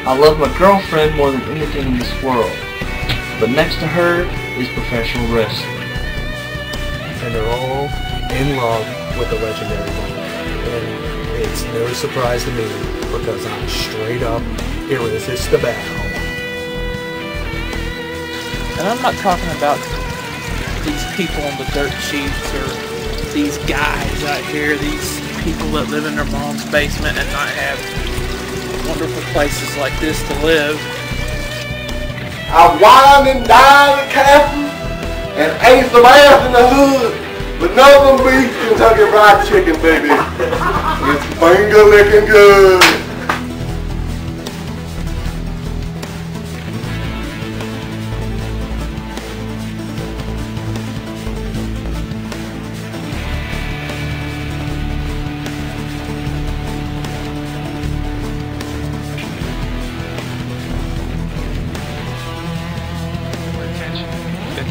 I love my girlfriend more than anything in this world, but next to her is professional wrestling. And they're all in love with the legendary Monk. And it's no surprise to me because I'm straight up irresistible. And I'm not talking about these people on the dirt sheets or these guys out here, these people that live in their mom's basement and not have wonderful places like this to live. I whined and dined at Captain and ate some ass in the hood, but nothing beats Kentucky Fried Chicken, baby. It's finger licking good.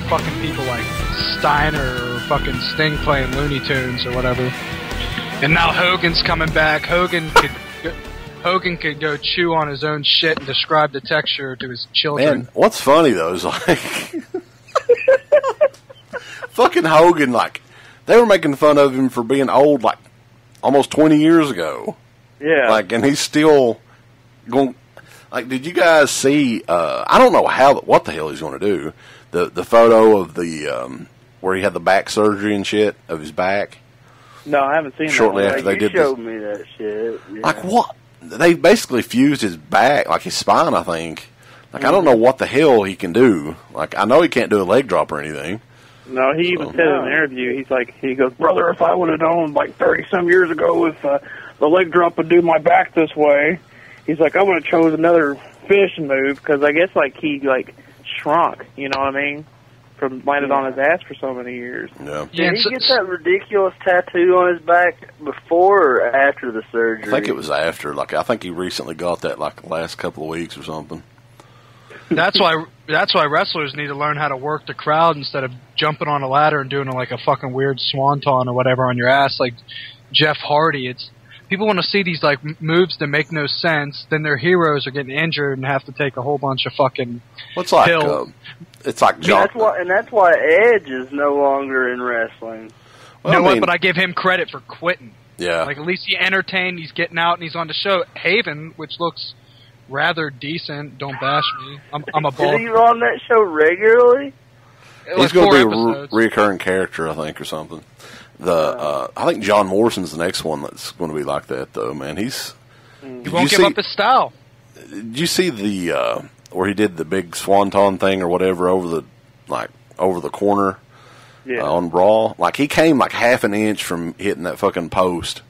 Fucking people like Steiner or fucking Sting playing Looney Tunes or whatever. And now Hogan's coming back. Hogan could go chew on his own shit and describe the texture to his children. Man, what's funny though is like fucking Hogan, like they were making fun of him for being old like almost 20 years ago. Yeah. Like, and he's still going. Like, did you guys see? I don't know what the hell he's going to do. The photo of the where he had the back surgery and shit of his back. No, I haven't seen shortly that. After they did showed me that shit. Yeah. Like what? They basically fused his back, like his spine, I think. Like I don't know what the hell he can do. Like I know he can't do a leg drop or anything. No, he even said in an interview, he goes, brother, if I would have known like 30-some years ago if the leg drop would do my back this way, he's like, I would have chose another finishing move because I guess like he like shrunk, you know what I mean, from landed on his ass for so many years. Yeah. Did he get that ridiculous tattoo on his back before or after the surgery? I think it was after. Like I think he recently got that like the last couple of weeks or something. That's why wrestlers need to learn how to work the crowd instead of jumping on a ladder and doing like a fucking weird swanton or whatever on your ass like Jeff Hardy. It's people want to see these like moves that make no sense. Then their heroes are getting injured and have to take a whole bunch of fucking pills. It's like John. That's why Edge is no longer in wrestling. Well, you know what? But I give him credit for quitting. Yeah. Like at least he entertained. He's getting out and he's on the show. Haven, which looks rather decent. Don't bash me. I'm a ball. Is he on that show regularly? He's going to be a reoccurring character, I think, or something. I think John Morrison's the next one that's going to be like that, though. Man, he won't give up his style. Did you see the where he did the big swanton thing or whatever over the corner on Raw? Like he came like half an inch from hitting that fucking post,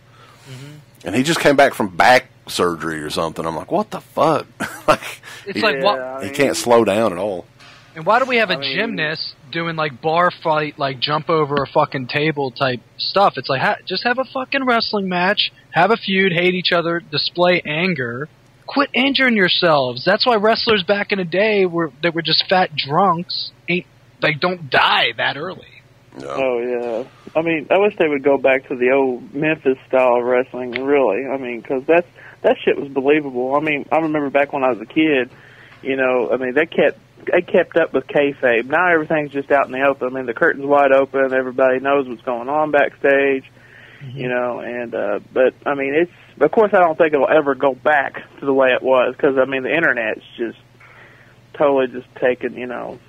and he just came back from back surgery or something. I'm like, what the fuck? Like he can't slow down at all. And why do we have a gymnast doing like bar fight, like jump over a fucking table type stuff? It's like just have a fucking wrestling match, have a feud, hate each other, display anger, quit injuring yourselves. That's why wrestlers back in the day were just fat drunks. They don't die that early. No. Oh yeah, I mean, I wish they would go back to the old Memphis style of wrestling. Really, I mean, because that shit was believable. I mean, I remember back when I was a kid. You know, I mean, they kept up with kayfabe. Now everything's just out in the open. I mean, the curtain's wide open. Everybody knows what's going on backstage. You know, and but I mean, of course I don't think it'll ever go back to the way it was because I mean the internet's just totally just taken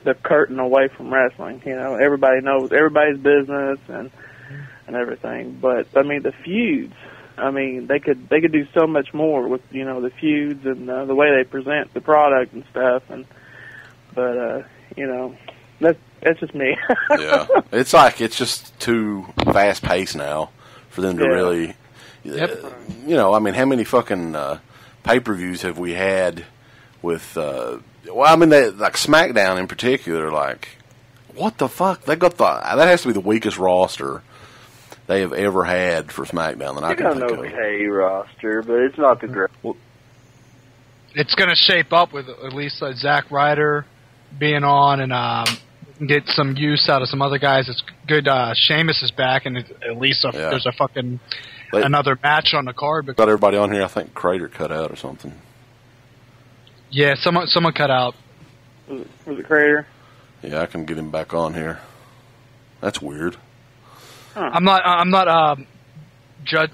the curtain away from wrestling. You know, everybody knows everybody's business and everything. But I mean the feuds. I mean, they could do so much more with the feuds and the way they present the product and stuff. But that's just me. Yeah, it's just too fast paced now for them to really. I mean, how many fucking pay-per-views have we had with? Well, I mean, like SmackDown in particular. Like, what the fuck? That has to be the weakest roster they have ever had for SmackDown that I can think of. It's an okay roster, but it's not the great. Well, it's going to shape up with at least Zack Ryder being on and get some use out of some other guys. It's good. Sheamus is back, and at least there's a fucking another match on the card. Got everybody on here. I think Crater cut out or something. Yeah, someone cut out. Was it Crater? Yeah, I can get him back on here. That's weird. Huh. I'm not judge.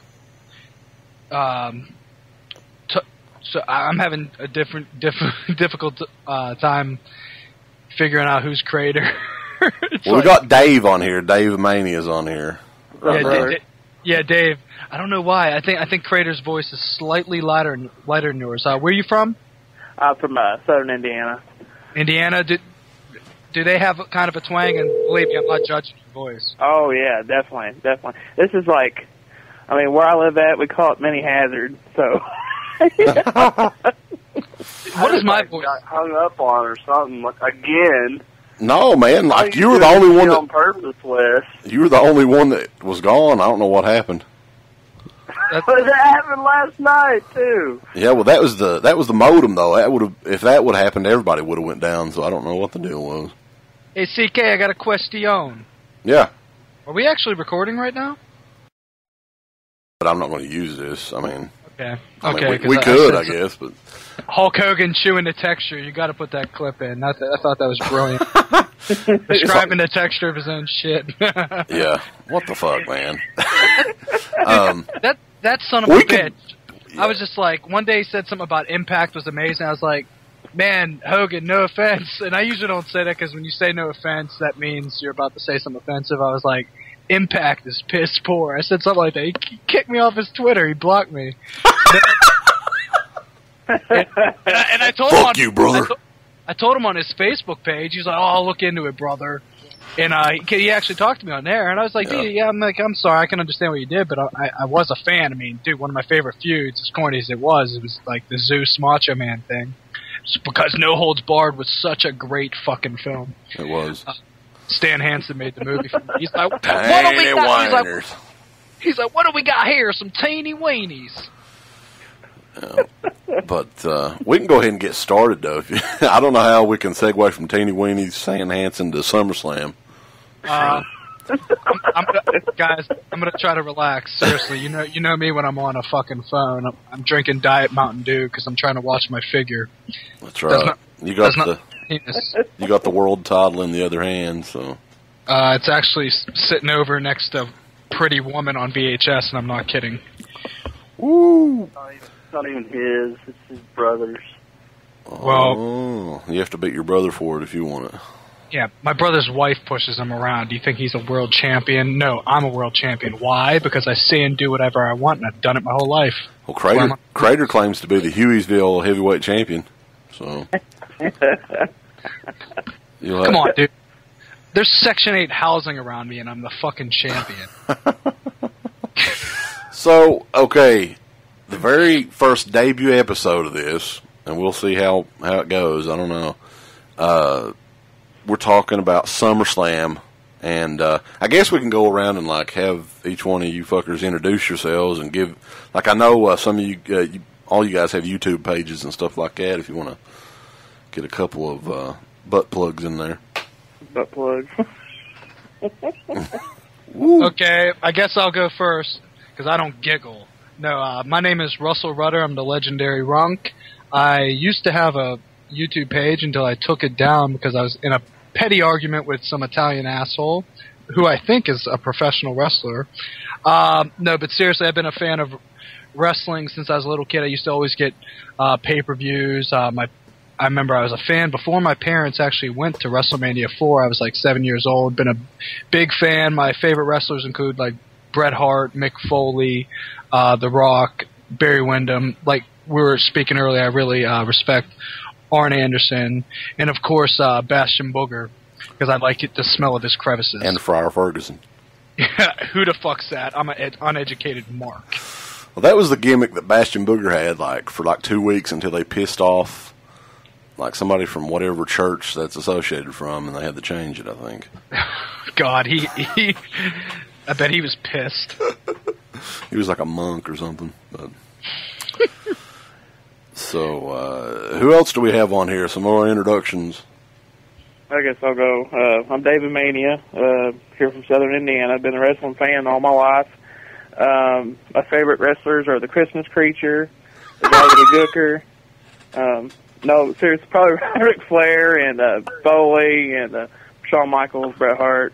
So I'm having a difficult time figuring out who's Crater. Well, we got Dave on here. Dave Mania's on here. Yeah, Dave. I don't know why. I think Crater's voice is slightly lighter than yours. Where are you from? I'm from southern Indiana. Indiana. Do they have kind of a twang? And believe me, I'm not judging your voice. Oh yeah, definitely. This is like, I mean, where I live at, we call it Mini Hazard. So. What is my voice? Got hung up on or something again. No, man. Like you were the only one on purpose, Wes. You were the only one that was gone. I don't know what happened. But that happened last night too. Yeah, well, that was the modem though. If that would have happened, everybody would have went down. So I don't know what the deal was. Hey, CK, I got a question. Yeah. Are we actually recording right now? But I'm not going to use this. I mean, okay. We could, I guess, but Hulk Hogan chewing the texture. You got to put that clip in. I thought that was brilliant. Describing the texture of his own shit. Yeah. What the fuck, man? That son of a bitch. Yeah. I was just like, one day he said something about Impact was amazing. I was like, man, Hogan, no offense. And I usually don't say that because when you say no offense, that means you're about to say something offensive. I was like, Impact is piss poor. I said something like that. He kicked me off his Twitter. He blocked me. and I told him you, brother. I told him on his Facebook page. He was like, "Oh, I'll look into it, brother." And he actually talked to me on there, and I was like, "Yeah, I'm sorry. I can understand what you did, but I was a fan. I mean, dude, one of my favorite feuds, as corny as it was like the Zeus Macho Man thing, just because No Holds Barred was such a great fucking film. It was. Stan Hansen made the movie for me. He's like, "What do we got?" He's like, "What do we got here? Some teeny weenies." But we can go ahead and get started, though. I don't know how we can segue from Teeny Weenies, Stan Hansen to SummerSlam. I'm gonna try to relax. Seriously, you know me when I'm on a fucking phone. I'm drinking Diet Mountain Dew because I'm trying to watch my figure. That's right. You got the world title in the other hand, so. It's actually sitting over next to Pretty Woman on VHS, and I'm not kidding. Woo! It's not even his. It's his brother's. Well, you have to beat your brother for it if you want it. Yeah, my brother's wife pushes him around. Do you think he's a world champion? No, I'm a world champion. Why? Because I say and do whatever I want, and I've done it my whole life. Well, Crater claims to be the Hueysville heavyweight champion. So, come on, dude. There's Section 8 housing around me, and I'm the fucking champion. So, okay, the very first debut episode of this, and we'll see how it goes. I don't know. We're talking about SummerSlam, and I guess we can go around and like have each one of you fuckers introduce yourselves and give. Like I know some of you, all you guys have YouTube pages and stuff like that. If you want to get a couple of butt plugs in there. Butt plugs. Okay, I guess I'll go first because I don't giggle. No, my name is Russell Rudder. I'm the legendary Runk. I used to have a YouTube page until I took it down because I was in a petty argument with some Italian asshole who I think is a professional wrestler. No, but seriously, I've been a fan of wrestling since I was a little kid. I used to always get pay-per-views. I remember I was a fan before my parents actually went to WrestleMania 4. I was like 7 years old. Been a big fan. My favorite wrestlers include like Bret Hart, Mick Foley, The Rock, Barry Windham. Like we were speaking earlier, I really respect Arn Anderson, and of course Bastion Booger, because I like the smell of his crevices. And Friar Ferguson. Yeah, who the fuck's that? I'm an uneducated mark. Well, that was the gimmick that Bastion Booger had like for like 2 weeks until they pissed off like somebody from whatever church that's associated from, and they had to change it, I think. God, he I bet he was pissed. He was like a monk or something. But. So, who else do we have on here? Some more introductions. I guess I'll go. I'm David Mania, here from Southern Indiana. I've been a wrestling fan all my life. My favorite wrestlers are the Christmas Creature, the Raggedy Gooker, no, seriously, probably Ric Flair and Foley and Shawn Michaels, Bret Hart.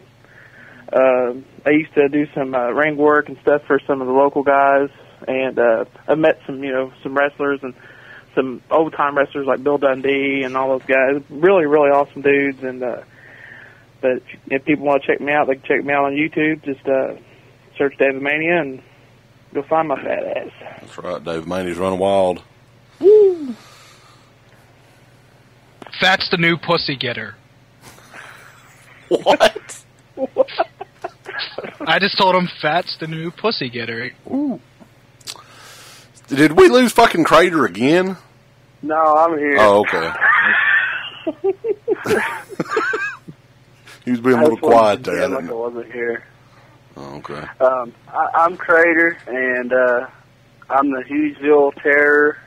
I used to do some ring work and stuff for some of the local guys, and I met some wrestlers and some old time wrestlers like Bill Dundee and all those guys. Really, really awesome dudes. And but if people want to check me out, they can check me out on YouTube. Just search David Mania and you'll find my fat ass. That's right, David Mania's running wild. Woo! Fat's the new pussy getter. What? I just told him Fat's the new pussy getter. Ooh. Did we lose fucking Crater again? No, I'm here. Oh, okay. He was being a little quiet there. Like I wasn't here. Oh, okay. I'm Crater, and I'm the Hughesville Terror,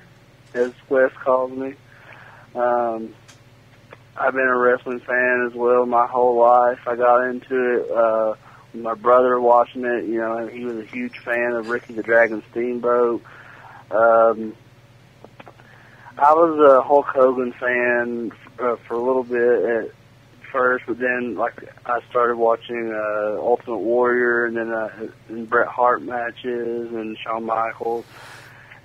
as Wes calls me. I've been a wrestling fan as well my whole life. I got into it with my brother watching it. You know, he was a huge fan of Ricky the Dragon Steamboat. I was a Hulk Hogan fan for a little bit at first, but then like I started watching Ultimate Warrior, and then and Bret Hart matches and Shawn Michaels.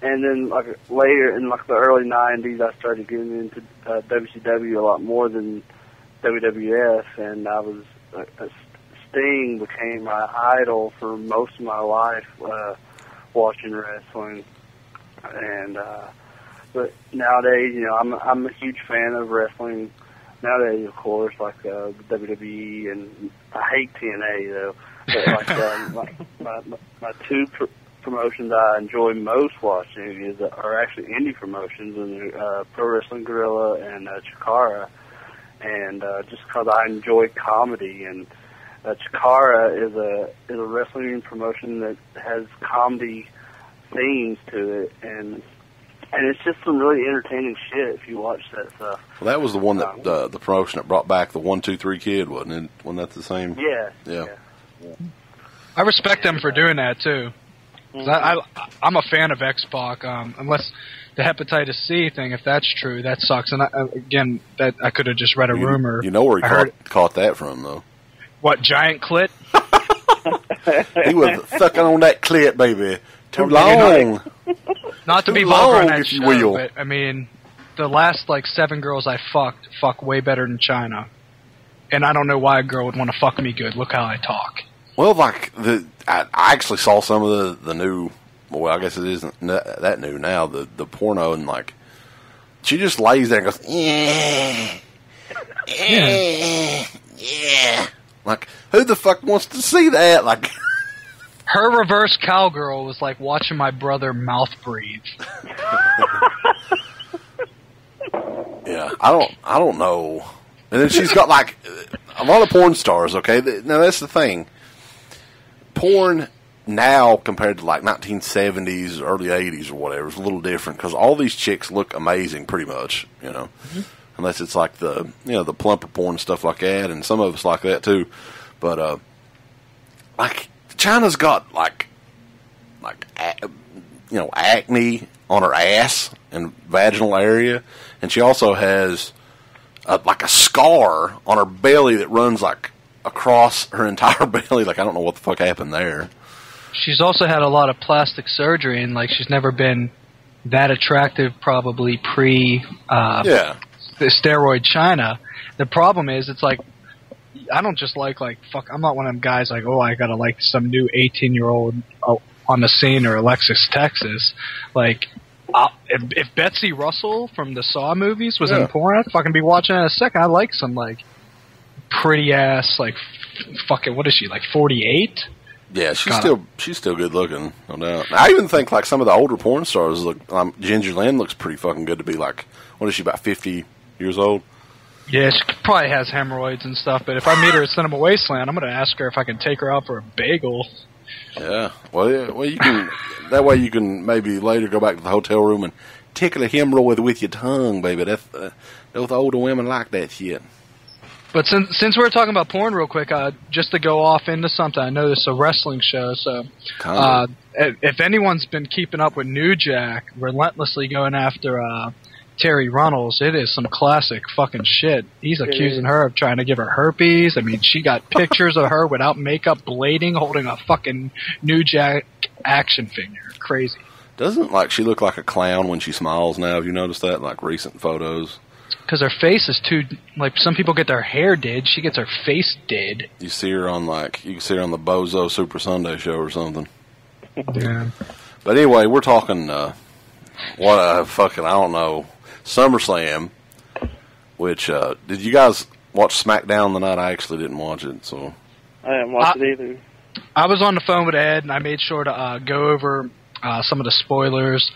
And then, like later in like the early '90s, I started getting into WCW a lot more than WWF, and I was Sting became my idol for most of my life watching wrestling. And but nowadays, you know, I'm a huge fan of wrestling. Nowadays, of course, like the WWE, and I hate TNA though. But like my two promotions I enjoy most watching are actually indie promotions, and Pro Wrestling Guerrilla and Chikara, and just because I enjoy comedy, and Chikara is a wrestling promotion that has comedy themes to it, and it's just some really entertaining shit if you watch that stuff. Well, that was the one that the promotion that brought back the 1-2-3 Kid, wasn't it? Wasn't that the same? Yeah. I respect them for doing that too. I'm a fan of X-Pac, unless the hepatitis C thing, if that's true, that sucks. And again, that I could have just read a rumor. You know where he caught that from, though? What, giant clit? He was sucking on that clit, baby. Too long. Not to be vulgar on that show, but I mean, the last like 7 girls I fuck way better than China. And I don't know why a girl would want to fuck me good. Look how I talk. Well, like I actually saw some of the new. Well, I guess it isn't that new now. The porno, and like she just lays there and goes, yeah. Like, who the fuck wants to see that? Like, her reverse cowgirl was like watching my brother mouth breathe. Yeah, I don't know. And then she's got like a lot of porn stars. Okay, now that's the thing. Porn now compared to like 1970s, early 80s or whatever is a little different, because all these chicks look amazing pretty much, you know. Mm-hmm. Unless it's like the plumper porn and stuff like that, and some of us like that too. But like China's got like acne on her ass and vaginal area, and she also has like a scar on her belly that runs like across her entire belly. Like, I don't know what the fuck happened there. She's also had a lot of plastic surgery, and like she's never been that attractive probably pre the steroid China. The problem is, it's like, I don't just like fuck, I'm not one of them guys like, oh, I gotta like some new 18-year-old on the scene, or Alexis Texas. Like, if Betsy Russell from the Saw movies was in porn, I'd fucking be watching it in a second. I like some like pretty ass, like fucking, what is she, like 48? Yeah, she's still good looking, no doubt. I even think like some of the older porn stars look. Ginger Lynn looks pretty fucking good to be like, what is she, about 50 years old? Yeah, she probably has hemorrhoids and stuff. But if I meet her at Cinema Wasteland, I'm gonna ask her if I can take her out for a bagel. Yeah, well, you can. That way, you can maybe later go back to the hotel room and tickle a hemorrhoid with your tongue, baby. Those older women like that shit. But since we're talking about porn real quick, just to go off into something, I know this is a wrestling show, so if anyone's been keeping up with New Jack, relentlessly going after Terry Runnels, it is some classic fucking shit. He's accusing her of trying to give her herpes. I mean, she got pictures of her without makeup, blading, holding a fucking New Jack action figure. Crazy. Doesn't like she look like a clown when she smiles now? Have you noticed that? Like recent photos. Because her face is too, like, some people get their hair did. She gets her face did. You see her on, like, you can see her on the Bozo Super Sunday show or something. Yeah. But anyway, we're talking, what a fucking, I don't know, SummerSlam, which, did you guys watch SmackDown tonight? I actually didn't watch it, so. I didn't watch it either. I was on the phone with Ed, and I made sure to go over some of the spoilers.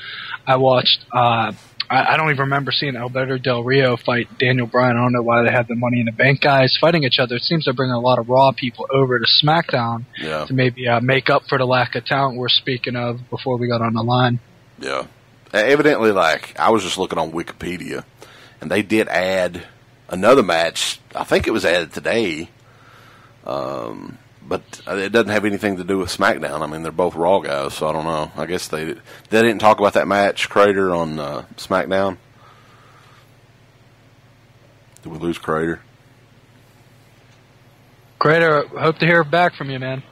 I watched, I don't even remember seeing Alberto Del Rio fight Daniel Bryan. I don't know why they have the Money in the Bank guys fighting each other. It seems they're bringing a lot of Raw people over to SmackDown to maybe make up for the lack of talent we're speaking of before we got on the line. Yeah. Evidently, like, I was just looking on Wikipedia, and they did add another match. I think it was added today, but it doesn't have anything to do with SmackDown. I mean, they're both Raw guys, so I don't know. I guess they didn't talk about that match, Crater, on SmackDown. Did we lose Crater? Crater, hope to hear back from you, man.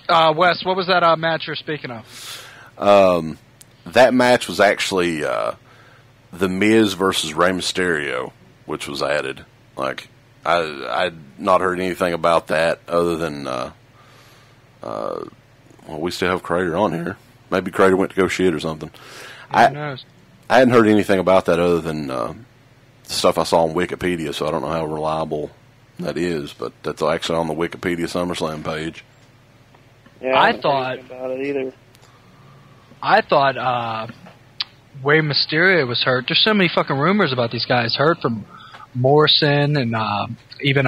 Wes, what was that match you're speaking of? That match was actually The Miz versus Rey Mysterio, which was added. Like, I'd not heard anything about that other than, well, we still have Crater on here. Maybe Crater went to go shit or something. Who knows? I hadn't heard anything about that other than the stuff I saw on Wikipedia, so I don't know how reliable that is, but that's actually on the Wikipedia SummerSlam page. Yeah, I thought about it either. I thought Rey Mysterio was hurt. There's so many fucking rumors about these guys hurt, from Morrison and even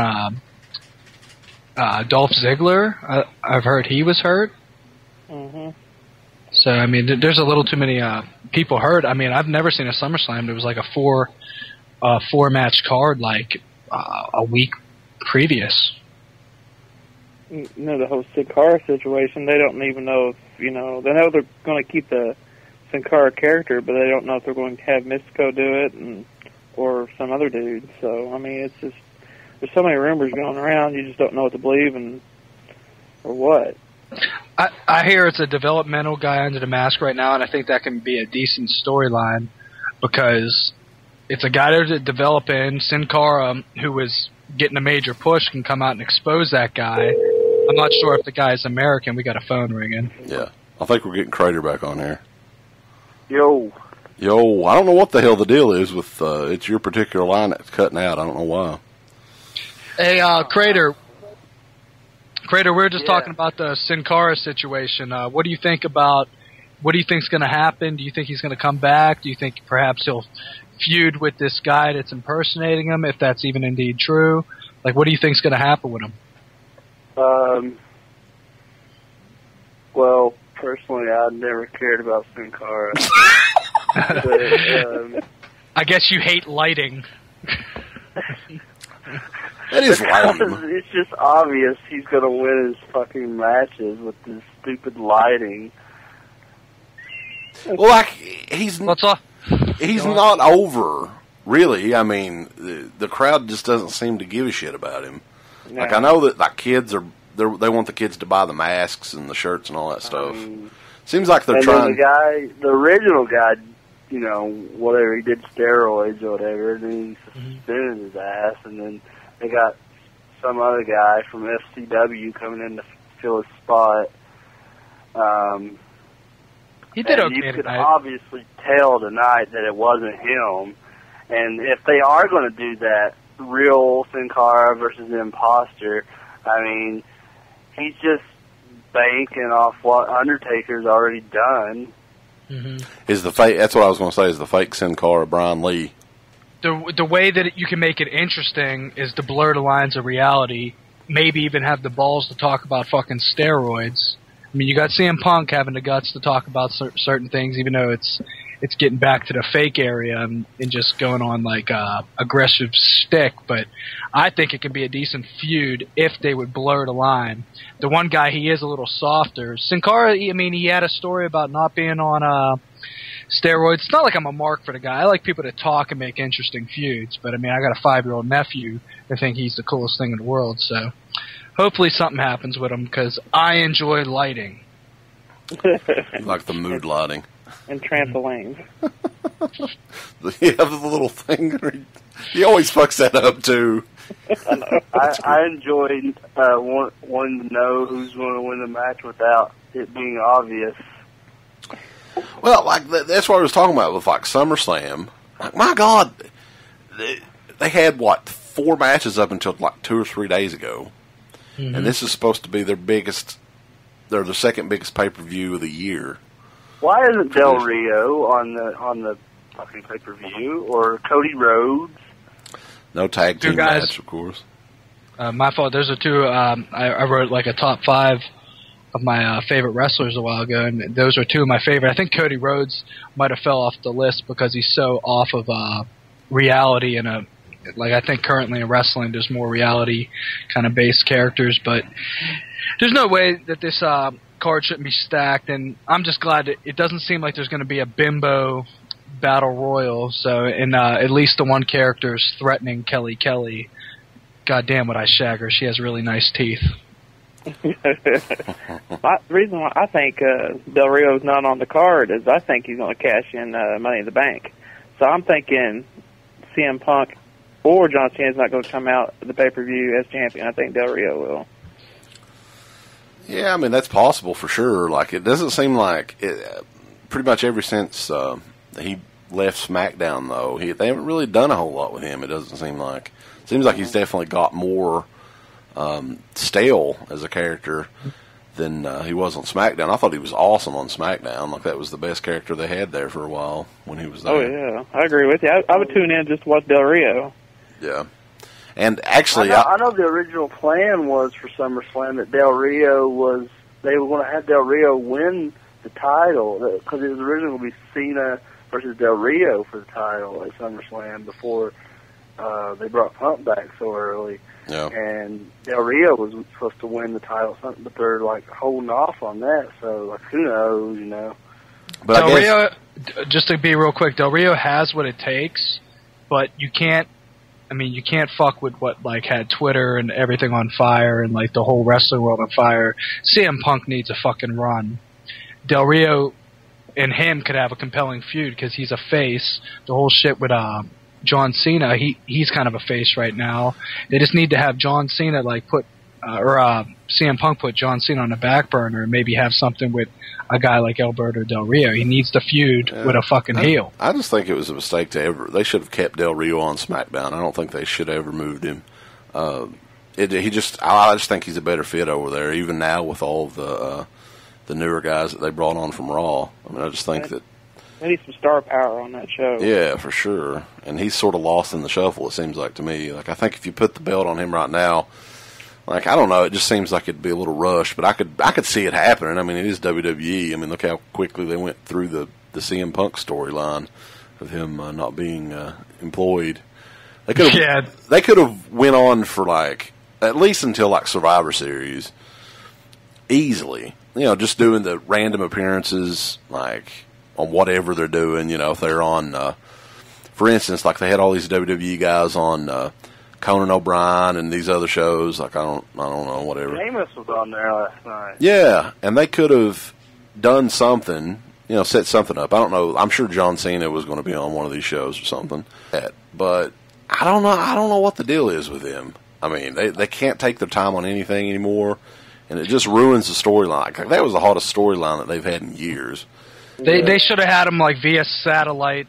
Dolph Ziggler. I've heard he was hurt. Mm-hmm. So, I mean, there's a little too many people hurt. I mean, I've never seen a SummerSlam that was like a four-match card like a week previous. You know, the whole Sin Cara situation, they don't even know if, you know, they know they're going to keep the Sin Cara character, but they don't know if they're going to have Mystico do it or some other dude. So, I mean, it's just, there's so many rumors going around, you just don't know what to believe or what. I hear it's a developmental guy under the mask right now, and I think that can be a decent storyline because it's a guy they're developing. Sin Cara, who was getting a major push, can come out and expose that guy. I'm not sure if the guy's American. We got a phone ringing. Yeah. I think we're getting Crater back on here. Yo, I don't know what the hell the deal is with it's your particular line that's cutting out. I don't know why. Hey, Crater, we were just talking about the Sin Cara situation. What do you think think's going to happen? Do you think he's going to come back? Do you think perhaps he'll feud with this guy that's impersonating him, if that's even indeed true? Like, what do you think's going to happen with him? Well, personally, I never cared about Sin Cara. But, I guess you hate lighting. That is lame. It's just obvious he's going to win his fucking matches with this stupid lighting. Well, like, he's not over, really. I mean, the crowd just doesn't seem to give a shit about him. No. Like, I know that, like, kids they want the kids to buy the masks and the shirts and all that stuff. Seems like they're trying. The original guy, you know, whatever, he did steroids or whatever, and then he suspended his ass, and then they got some other guy from FCW coming in to fill his spot. He did okay. You could obviously tell tonight that it wasn't him. And if they are going to do that, real Sin Cara versus the imposter, I mean, he's just banking off what Undertaker's already done. Mm-hmm. Is the fake? That's what I was going to say. Is the fake Sin Cara Brian Lee? The way that you can make it interesting is to blur the lines of reality. Maybe even have the balls to talk about fucking steroids. I mean, you got CM Punk having the guts to talk about certain things, even though it's getting back to the fake area and just going on like aggressive stick. But I think it could be a decent feud if they would blur the line. The one guy, he is a little softer. Sin Cara, I mean, he had a story about not being on steroids. It's not like I'm a mark for the guy. I like people to talk and make interesting feuds, but I mean, I got a 5-year-old nephew. I think he's the coolest thing in the world, so hopefully something happens with him, because I enjoy lighting. Like the mood lighting. And trampolines. Yeah, the little thing. He always fucks that up, too. I enjoy wanting to know who's going to win the match without it being obvious. Well, like that's what I was talking about with like SummerSlam. Like, my God, they had what 4 matches up until like 2 or 3 days ago, and this is supposed to be their biggest. They're the second biggest pay-per-view of the year. Why isn't Del Rio on the fucking pay-per-view, or Cody Rhodes? No tag team match, of course. My fault. Those are 2. I wrote like a top 5 of my favorite wrestlers a while ago, and those are 2 of my favorite. I think Cody Rhodes might have fell off the list because he's so off of reality, and I think currently in wrestling there's more reality kind of based characters, but there's no way that this card shouldn't be stacked, and I'm just glad that it doesn't seem like there's going to be a bimbo battle royal. So, and at least the one character is threatening Kelly. God damn, would I shag her? She has really nice teeth. The reason why I think Del Rio's not on the card is I think he's going to cash in Money in the Bank. So I'm thinking CM Punk or John Cena's not going to come out the pay-per-view as champion. I think Del Rio will. Yeah, I mean, that's possible for sure. Like, it doesn't seem like it, pretty much ever since he left SmackDown, though, they haven't really done a whole lot with him, it doesn't seem like. It seems like he's definitely got more stale as a character than he was on SmackDown. I thought he was awesome on SmackDown. Like, that was the best character they had there for a while when he was there. Oh, yeah. I agree with you. I would tune in just to watch Del Rio. Yeah. And actually, I know the original plan was for SummerSlam that Del Rio they were going to have Del Rio win the title, because it was originally going to be Cena versus Del Rio for the title at SummerSlam before they brought Punk back so early. Yeah. And Del Rio was supposed to win the title, but they're like holding off on that. So, like, who knows, you know? But Del Rio, just to be real quick, Del Rio has what it takes, but you can't. I mean, you can't fuck with what like had Twitter and everything on fire and like the whole wrestling world on fire. CM Punk needs a fucking run. Del Rio and him could have a compelling feud because he's a face. The whole shit with John Cena, he's kind of a face right now. They just need to have John Cena like CM Punk put John Cena on the back burner and maybe have something with a guy like Alberto Del Rio. He needs to feud with a fucking heel. I just think it was a mistake they should have kept Del Rio on SmackDown. I don't think they should have ever moved him. I just think he's a better fit over there, even now with all of the newer guys that they brought on from Raw. I mean, I just think that They need some star power on that show. Yeah, for sure. And he's sort of lost in the shuffle, it seems like to me. Like, I think if you put the belt on him right now, like, I don't know, it just seems like it'd be a little rushed, but I could see it happening. I mean, it is WWE. I mean, look how quickly they went through the CM Punk storyline of him not being employed. They could have went on for like at least until like Survivor Series easily. You know, just doing the random appearances like on whatever they're doing. You know, if they're on, for instance, like they had all these WWE guys on. Conan O'Brien and these other shows, like I don't know, whatever. Amos was on there last night. Yeah, and they could have done something, you know, set something up. I don't know. I'm sure John Cena was going to be on one of these shows or something. But I don't know what the deal is with them. I mean, they can't take their time on anything anymore, and it just ruins the storyline. Like, that was the hottest storyline that they've had in years. They should have had them like via satellite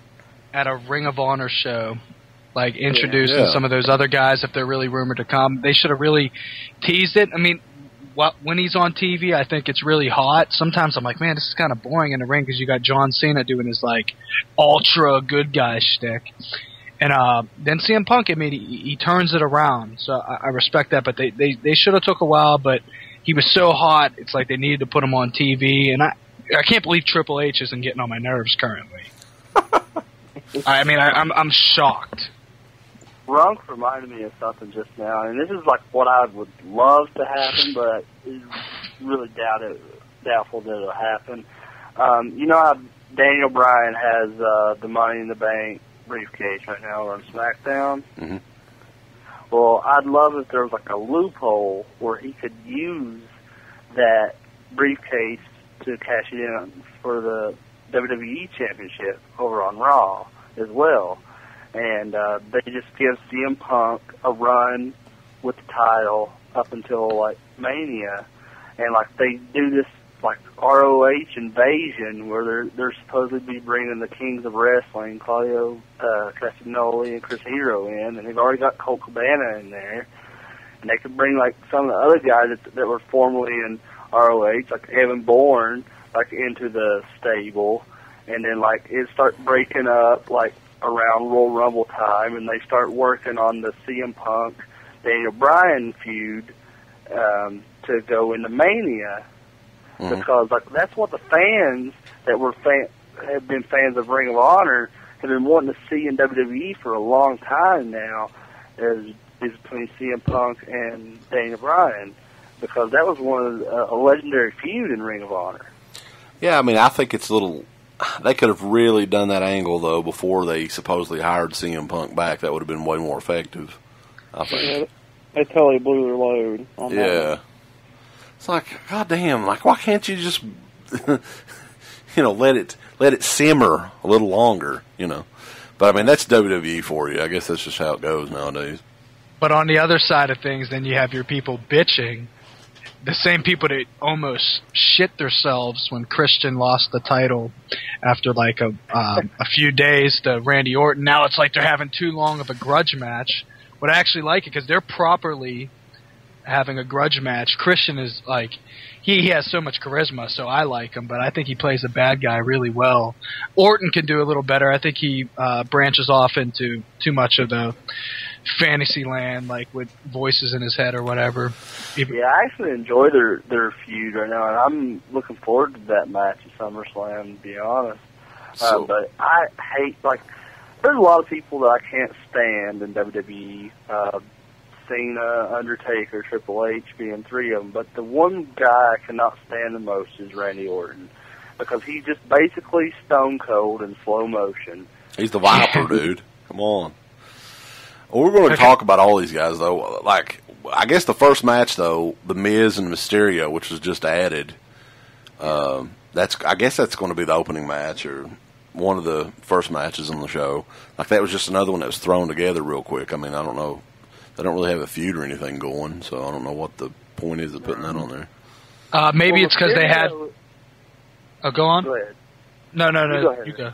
at a Ring of Honor show. Like, introducing some of those other guys if they're really rumored to come. They should have really teased it. I mean, when he's on TV, I think it's really hot. Sometimes I'm like, man, this is kind of boring in the ring because you got John Cena doing his, like, ultra good guy shtick. And then CM Punk, I mean, he turns it around. So I respect that. But they should have took a while, but he was so hot, it's like they needed to put him on TV. And I can't believe Triple H isn't getting on my nerves currently. I mean, I'm shocked. Runk reminded me of something just now, and this is like what I would love to happen, but it's really doubtful that it'll happen. You know how Daniel Bryan has the Money in the Bank briefcase right now on SmackDown? Mm-hmm. Well, I'd love if there was like a loophole where he could use that briefcase to cash it in for the WWE Championship over on Raw as well. And they just give CM Punk a run with the title up until, like, Mania. And, like, they do this, like, ROH invasion where they're supposedly bringing the Kings of Wrestling, Claudio Castagnoli and Chris Hero in, and they've already got Colt Cabana in there. And they could bring, like, some of the other guys that were formerly in ROH, like Evan Bourne, like, into the stable. And then, like, it start breaking up, like, around Royal Rumble time, and they start working on the CM Punk, Daniel Bryan feud to go into Mania. Mm-hmm. Because, like, that's what the fans that have been fans of Ring of Honor have been wanting to see in WWE for a long time now, is between CM Punk and Daniel Bryan, because that was one of a legendary feud in Ring of Honor. Yeah, I mean, I think it's a little. They could have really done that angle, though, before they supposedly hired CM Punk back. That would have been way more effective, I think. Yeah, they totally blew their load on that. Yeah. It's like, goddamn, like, why can't you just, let it simmer a little longer, But, I mean, that's WWE for you. I guess that's just how it goes nowadays. But on the other side of things, then you have your people bitching. The same people that almost shit themselves when Christian lost the title after like a few days to Randy Orton. Now it's like they're having too long of a grudge match. But I actually like it because they're properly having a grudge match. Christian is like, he has so much charisma, so I like him, but I think he plays the bad guy really well. Orton can do a little better. I think he branches off into too much of the fantasy land, like with voices in his head or whatever. Yeah, I actually enjoy their feud right now, and I'm looking forward to that match at SummerSlam, to be honest. But I hate, like, there's a lot of people that I can't stand in WWE. Cena, Undertaker, Triple H being three of them, but the one guy I cannot stand the most is Randy Orton, because he's just basically Stone Cold in slow motion. He's the Viper, dude. Come on. Well, we're going to talk about all these guys, though. Like, I guess the first match, though, The Miz and Mysterio, which was just added, I guess that's going to be the opening match or one of the first matches on the show. Like, that was just another one that was thrown together real quick. I mean, I don't know. They don't really have a feud or anything going, so I don't know what the point is of putting that on there. Maybe it's because they had... Oh, go on? Go ahead. No, you go.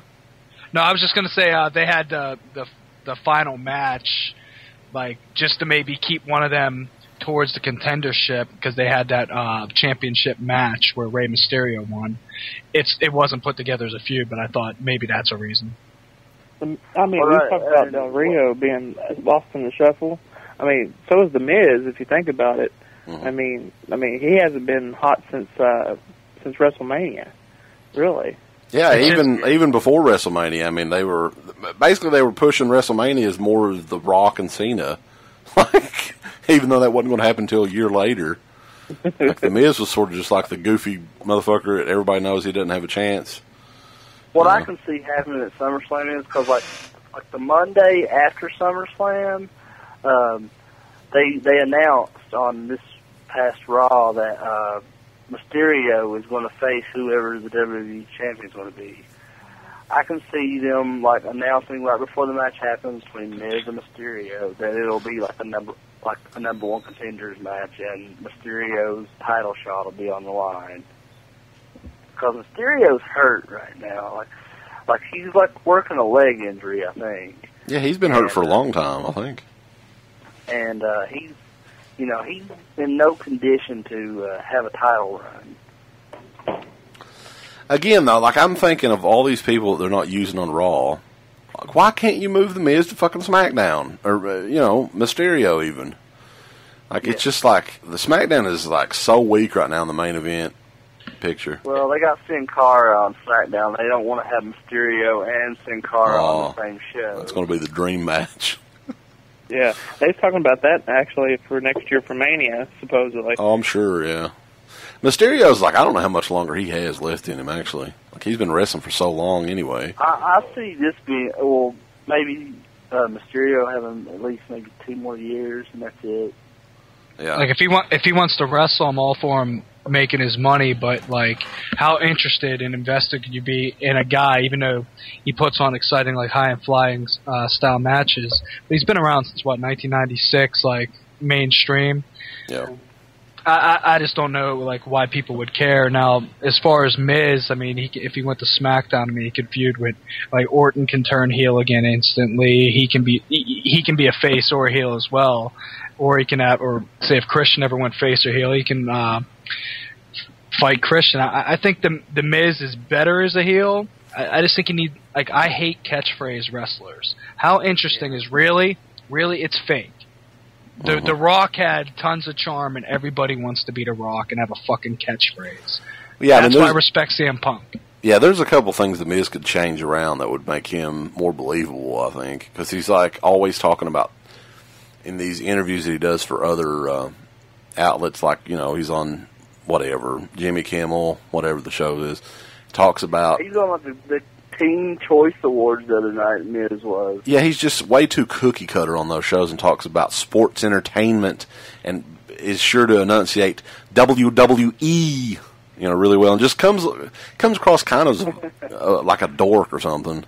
No, I was just going to say they had the final match, like, just to maybe keep one of them towards the contendership, because they had that championship match where Rey Mysterio won. It wasn't put together as a feud, but I thought maybe that's a reason. I mean, we talked about Del Rio being lost in the shuffle. I mean, so is The Miz, if you think about it. Mm-hmm. I mean, he hasn't been hot since WrestleMania, really. Yeah, even before WrestleMania. I mean, they were pushing WrestleMania as more of The Rock and Cena, like, even though that wasn't going to happen until a year later. Like, The Miz was sort of just like the goofy motherfucker that everybody knows he doesn't have a chance. What I can see happening at SummerSlam is because, like the Monday after SummerSlam, they announced on this past Raw that Mysterio is going to face whoever the WWE champion is going to be. I can see them, like, announcing right before the match happens between Miz and Mysterio that it'll be like a number one contenders match, and Mysterio's title shot will be on the line. Because Mysterio's hurt right now, like he's like working a leg injury, I think. Yeah, he's been hurt for a long time, I think. And he's in no condition to have a title run. Again, though, like, I'm thinking of all these people that they're not using on Raw. Like, why can't you move The Miz to fucking SmackDown? Or, Mysterio even. Like, It's just like, the SmackDown is, like, so weak right now in the main event picture. Well, they got Sin Cara on SmackDown. They don't want to have Mysterio and Sin Cara on the same show. That's going to be the dream match. Yeah, they was talking about that, actually, for next year for Mania, supposedly. Oh, I'm sure, yeah. Mysterio's like, I don't know how much longer he has left in him, actually. Like, he's been wrestling for so long anyway. I see this being, well, maybe Mysterio having at least maybe 2 more years, and that's it. Yeah. Like, if he wants to wrestle, I'm all for him making his money, but, like, how interested and invested could you be in a guy, even though he puts on exciting, like, high and flying style matches? But he's been around since, 1996, like, mainstream. Yeah. I just don't know, like, why people would care. Now, as far as Miz, I mean, if he went to SmackDown, I mean, he could feud with, like, Orton can turn heel again instantly. He can be a face or a heel as well, or he can have, or say if Christian ever went face or heel, he can fight Christian. I think the Miz is better as a heel. I just think you need, like, I hate catchphrase wrestlers. How interesting is really it's fake. The Rock had tons of charm, and everybody wants to be The Rock and have a fucking catchphrase. Yeah, that's why I respect CM Punk. Yeah, there's a couple things the Miz could change around that would make him more believable, I think. Because he's, like, always talking about, in these interviews that he does for other outlets, like, he's on, whatever, Jimmy Kimmel, whatever the show is, talks about... He's on, like, the Teen Choice Awards the other night, Miz was. Yeah, he's just way too cookie cutter on those shows and talks about sports entertainment and is sure to enunciate WWE, really well, and just comes across kind of like a dork or something.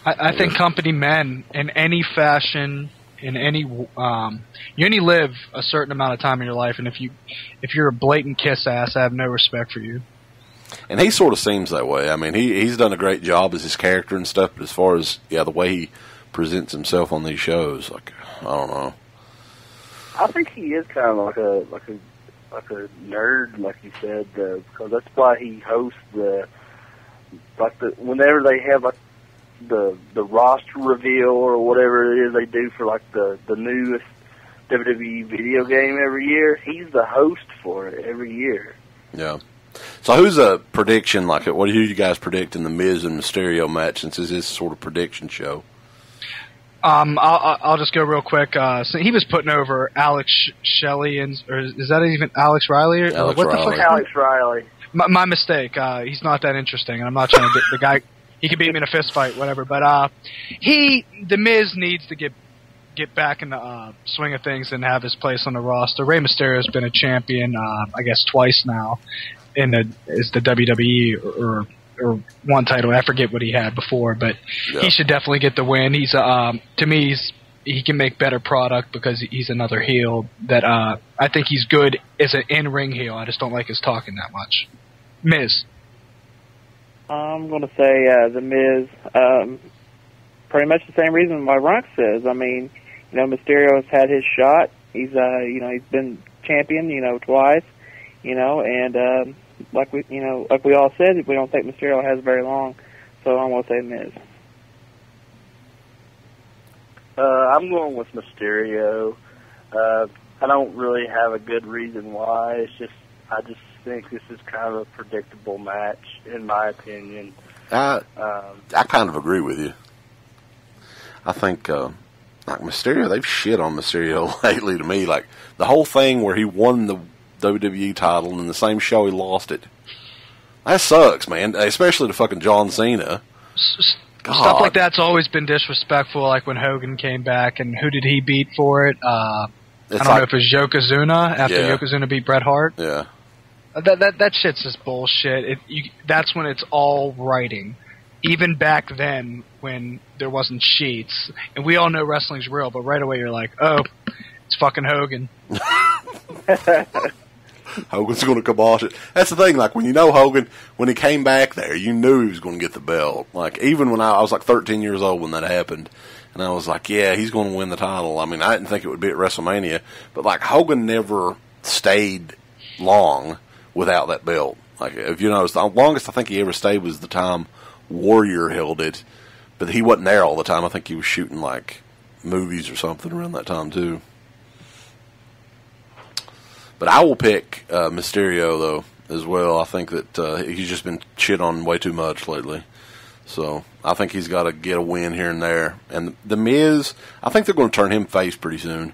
I think company men in any fashion, in any you only live a certain amount of time in your life, and if you're a blatant kiss ass, I have no respect for you. And he sort of seems that way. I mean, he's done a great job as his character and stuff, but as far as, the way he presents himself on these shows, like, I don't know. I think he is kind of like a nerd, like you said, because that's why he hosts whenever they have, like, the roster reveal or whatever it is they do for, like, the newest WWE video game every year, he's the host for it every year. Yeah. So who's a prediction, like, who do you guys predict in the Miz and Mysterio match, since it's this sort of prediction show? I'll just go real quick. So he was putting over Alex Shelley, or is that even Alex Riley? Alex what Riley. The fuck? Alex Riley. My mistake. He's not that interesting, and I'm not trying to get the guy. He could beat me in a fist fight, whatever. But the Miz needs to get back in the swing of things and have his place on the roster. Rey Mysterio's been a champion, I guess, twice now. Is the WWE or one title. I forget what he had before, but he should definitely get the win. He's to me, he can make better product because he's another heel that I think he's good as an in-ring heel. I just don't like his talking that much. Miz. I'm going to say the Miz. Pretty much the same reason why Ronk says. I mean, Mysterio has had his shot. He's he's been champion, twice. And like we all said, we don't think Mysterio has very long, so I'm going to say Miz. I'm going with Mysterio. I don't really have a good reason why. I just think this is kind of a predictable match, in my opinion. I kind of agree with you. I think, like Mysterio, they've shit on Mysterio lately to me. Like, the whole thing where he won the WWE title and in the same show he lost it. That sucks, man. Especially to fucking John Cena. God. Stuff like that's always been disrespectful, like when Hogan came back, and who did he beat for it? I don't know if it was Yokozuna, after Yokozuna beat Bret Hart. Yeah. That shit's just bullshit. That's when it's all writing. Even back then, when there wasn't sheets, and we all know wrestling's real, but right away you're like, oh, it's fucking Hogan. Hogan's going to kibosh it. That's the thing, like, when Hogan, when he came back there, you knew he was going to get the belt. Like, even when I was like 13 years old when that happened, and I was like, yeah, he's going to win the title. I mean, I didn't think it would be at WrestleMania, but, like, Hogan never stayed long without that belt. Like, if you notice, the longest I think he ever stayed was the time Warrior held it, but he wasn't there all the time. I think he was shooting, like, movies or something around that time, too. But I will pick Mysterio, though, as well. I think that he's just been shit on way too much lately. So I think he's got to get a win here and there. And The Miz, I think they're going to turn him face pretty soon.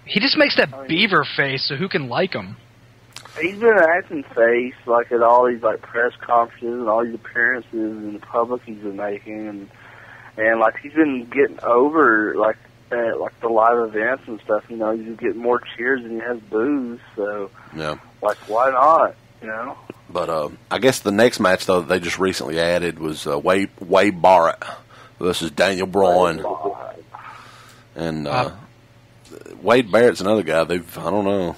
He just makes that beaver face, so who can like him? He's been acting face like at all these like press conferences and all these appearances in the public he's been making, and like he's been getting over like at like the live events and stuff. You know, he's getting more cheers than he has boos. So yeah, like why not? You know. But I guess the next match though that they just recently added was Wade Barrett versus Daniel Bryan, and Wade Barrett's another guy. I don't know.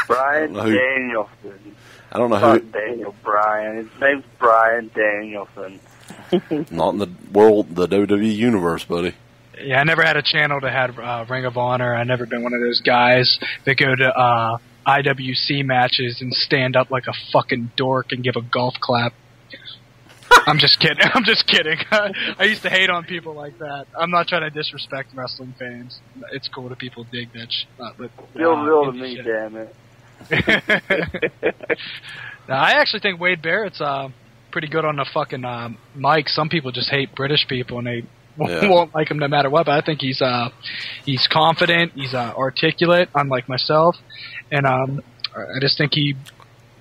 Brian Danielson. I don't know who. Daniel Bryan. His name's Brian Danielson. Not in the world, the WWE universe, buddy. Yeah, I never had a channel that had Ring of Honor. I never been one of those guys that go to IWC matches and stand up like a fucking dork and give a golf clap. I'm just kidding. I'm just kidding. I used to hate on people like that. I'm not trying to disrespect wrestling fans. It's cool that people dig that shit. Feel real to me, damn it. Now, I actually think Wade Barrett's pretty good on the fucking mic. Some people just hate British people and they won't like him no matter what. But I think he's confident. He's articulate, unlike myself, and I just think he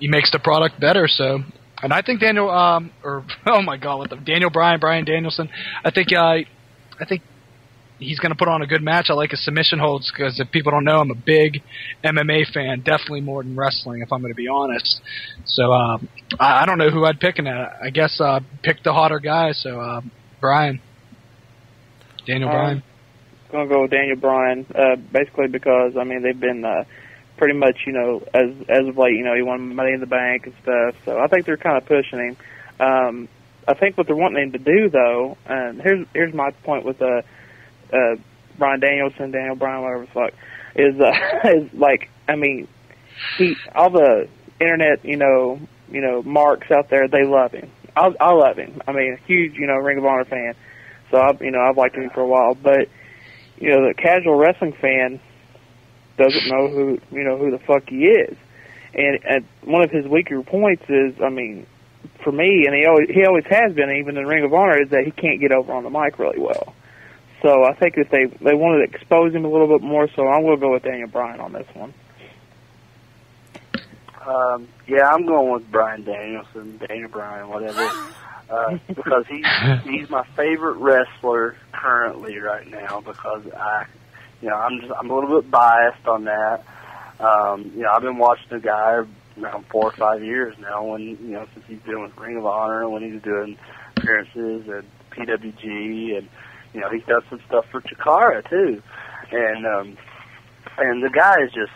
makes the product better. So. And I think Daniel, Daniel Bryan, Brian Danielson. I think he's going to put on a good match. I like his submission holds because if people don't know, I'm a big MMA fan, definitely more than wrestling, if I'm going to be honest. So I don't know who I'd pick in that. I guess pick the hotter guy. So Daniel Bryan. I'm going to go with Daniel Bryan, basically because they've been. Pretty much, as of late, he won Money in the Bank and stuff. So I think they're kind of pushing him. I think what they're wanting him to do, though, and here's my point with Brian Danielson, Daniel Bryan, whatever the fuck, is like he all the internet, marks out there, they love him. I love him. A huge, Ring of Honor fan. So I've liked him for a while, but the casual wrestling fan doesn't know who the fuck he is, and one of his weaker points is, for me, and he always has been, even in Ring of Honor, is that he can't get over on the mic really well. So I think that they wanted to expose him a little bit more. So I'm going to go with Daniel Bryan on this one. I'm going with Brian Danielson, Daniel Bryan, whatever, because he's my favorite wrestler currently right now because I'm a little bit biased on that. I've been watching the guy around 4 or 5 years now when, since he's been with Ring of Honor, when he's doing appearances at PWG, and, he's done some stuff for Chikara too. And the guy is just,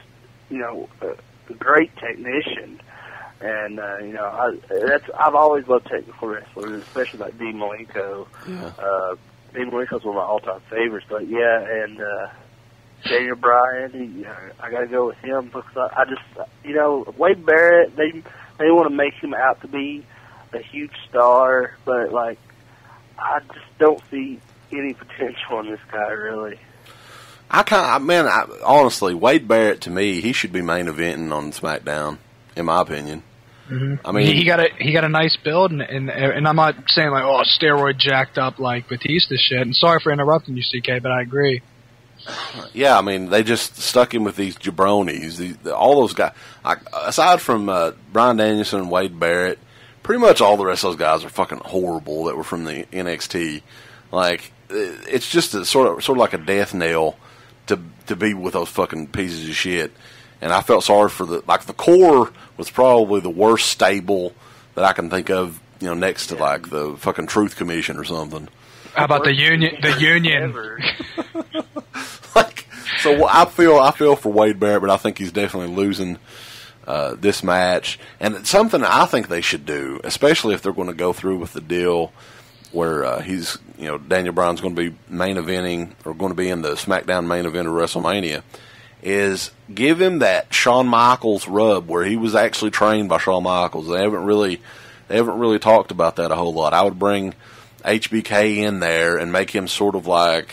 a great technician. And, I've always loved technical wrestlers, especially like Dean Malenko. Yeah. Dean Malenko's one of my all-time favorites, but Daniel Bryan, I got to go with him because I just, Wade Barrett, they want to make him out to be a huge star, but I just don't see any potential in this guy really. Honestly, Wade Barrett to me, he should be main eventing on SmackDown, in my opinion. Mm-hmm. He got a nice build, and I'm not saying steroid jacked up like Batista shit. And sorry for interrupting you, CK, but I agree. Yeah, they just stuck him with these jabronis. All those guys, aside from Brian Danielson and Wade Barrett, pretty much all the rest of those guys are fucking horrible that were from the NXT. It's just sort of like a death knell to be with those fucking pieces of shit. And I felt sorry for the core was probably the worst stable that I can think of, next to the fucking Truth Commission or something. How about the union? The union. So I feel for Wade Barrett, but I think he's definitely losing this match. And it's something I think they should do, especially if they're going to go through with the deal where he's, Daniel Bryan's going to be main eventing or going to be in the SmackDown main event of WrestleMania, is give him that Shawn Michaels rub where he was actually trained by Shawn Michaels. They haven't really talked about that a whole lot. I would bring HBK in there and make him sort of kind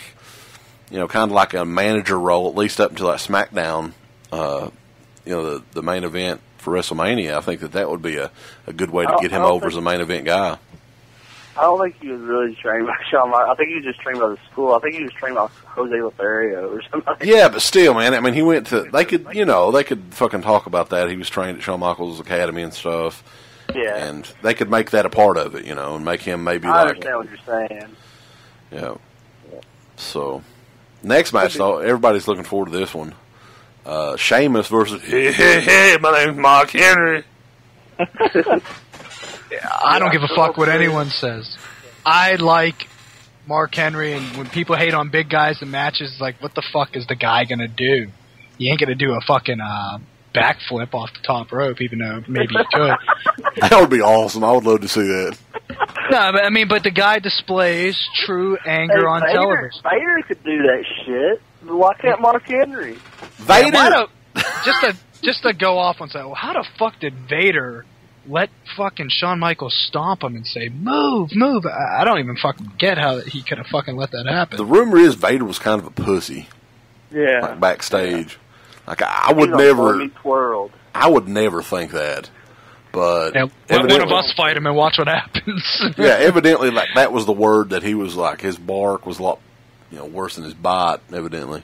of like a manager role, at least up until that SmackDown, the main event for WrestleMania. I think that would be a good way to get him over as a main event guy. I don't think he was really trained by Shawn Michaels. I think he was just trained by the school. I think he was trained by Jose Lothario or something. Yeah, but still, man. I mean, he went to. They could, they could fucking talk about that. He was trained at Shawn Michaels Academy and stuff. Yeah. And they could make that a part of it, and make him maybe I like. understand what you're saying. Yeah. So, next match though, everybody's looking forward to this one. Sheamus versus. Hey, my name's Mark Henry. I don't give a fuck what anyone says. I like Mark Henry, and when people hate on big guys in matches, like, what the fuck is the guy gonna do? He ain't gonna do a fucking backflip off the top rope, even though maybe he could. That would be awesome. I would love to see that. No, but the guy displays true anger on television. Vader could do that shit. Why can't Mark Henry? Vader. Yeah, just to go off and say, well, how the fuck did Vader let fucking Shawn Michaels stomp him and say, move, move? I don't even fucking get how he could have fucking let that happen. The rumor is Vader was kind of a pussy. Yeah. Like backstage. Like I would never. I would never think that. But let one of us fight him and watch what happens. Yeah, evidently, like that was the word that he was like. His bark was a lot, worse than his bite. Evidently.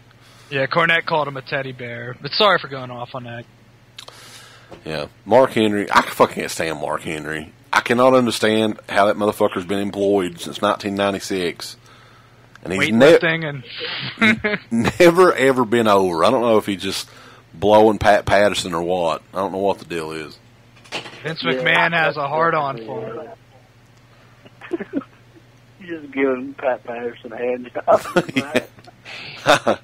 Yeah, Cornette called him a teddy bear. But sorry for going off on that. Yeah, Mark Henry. I fucking can't stand Mark Henry. I cannot understand how that motherfucker's been employed since 1996. And he's never, ever been over. I don't know if he's just blowing Pat Patterson or what. I don't know what the deal is. Vince McMahon has a hard-on for him. You're just giving Pat Patterson a hand job.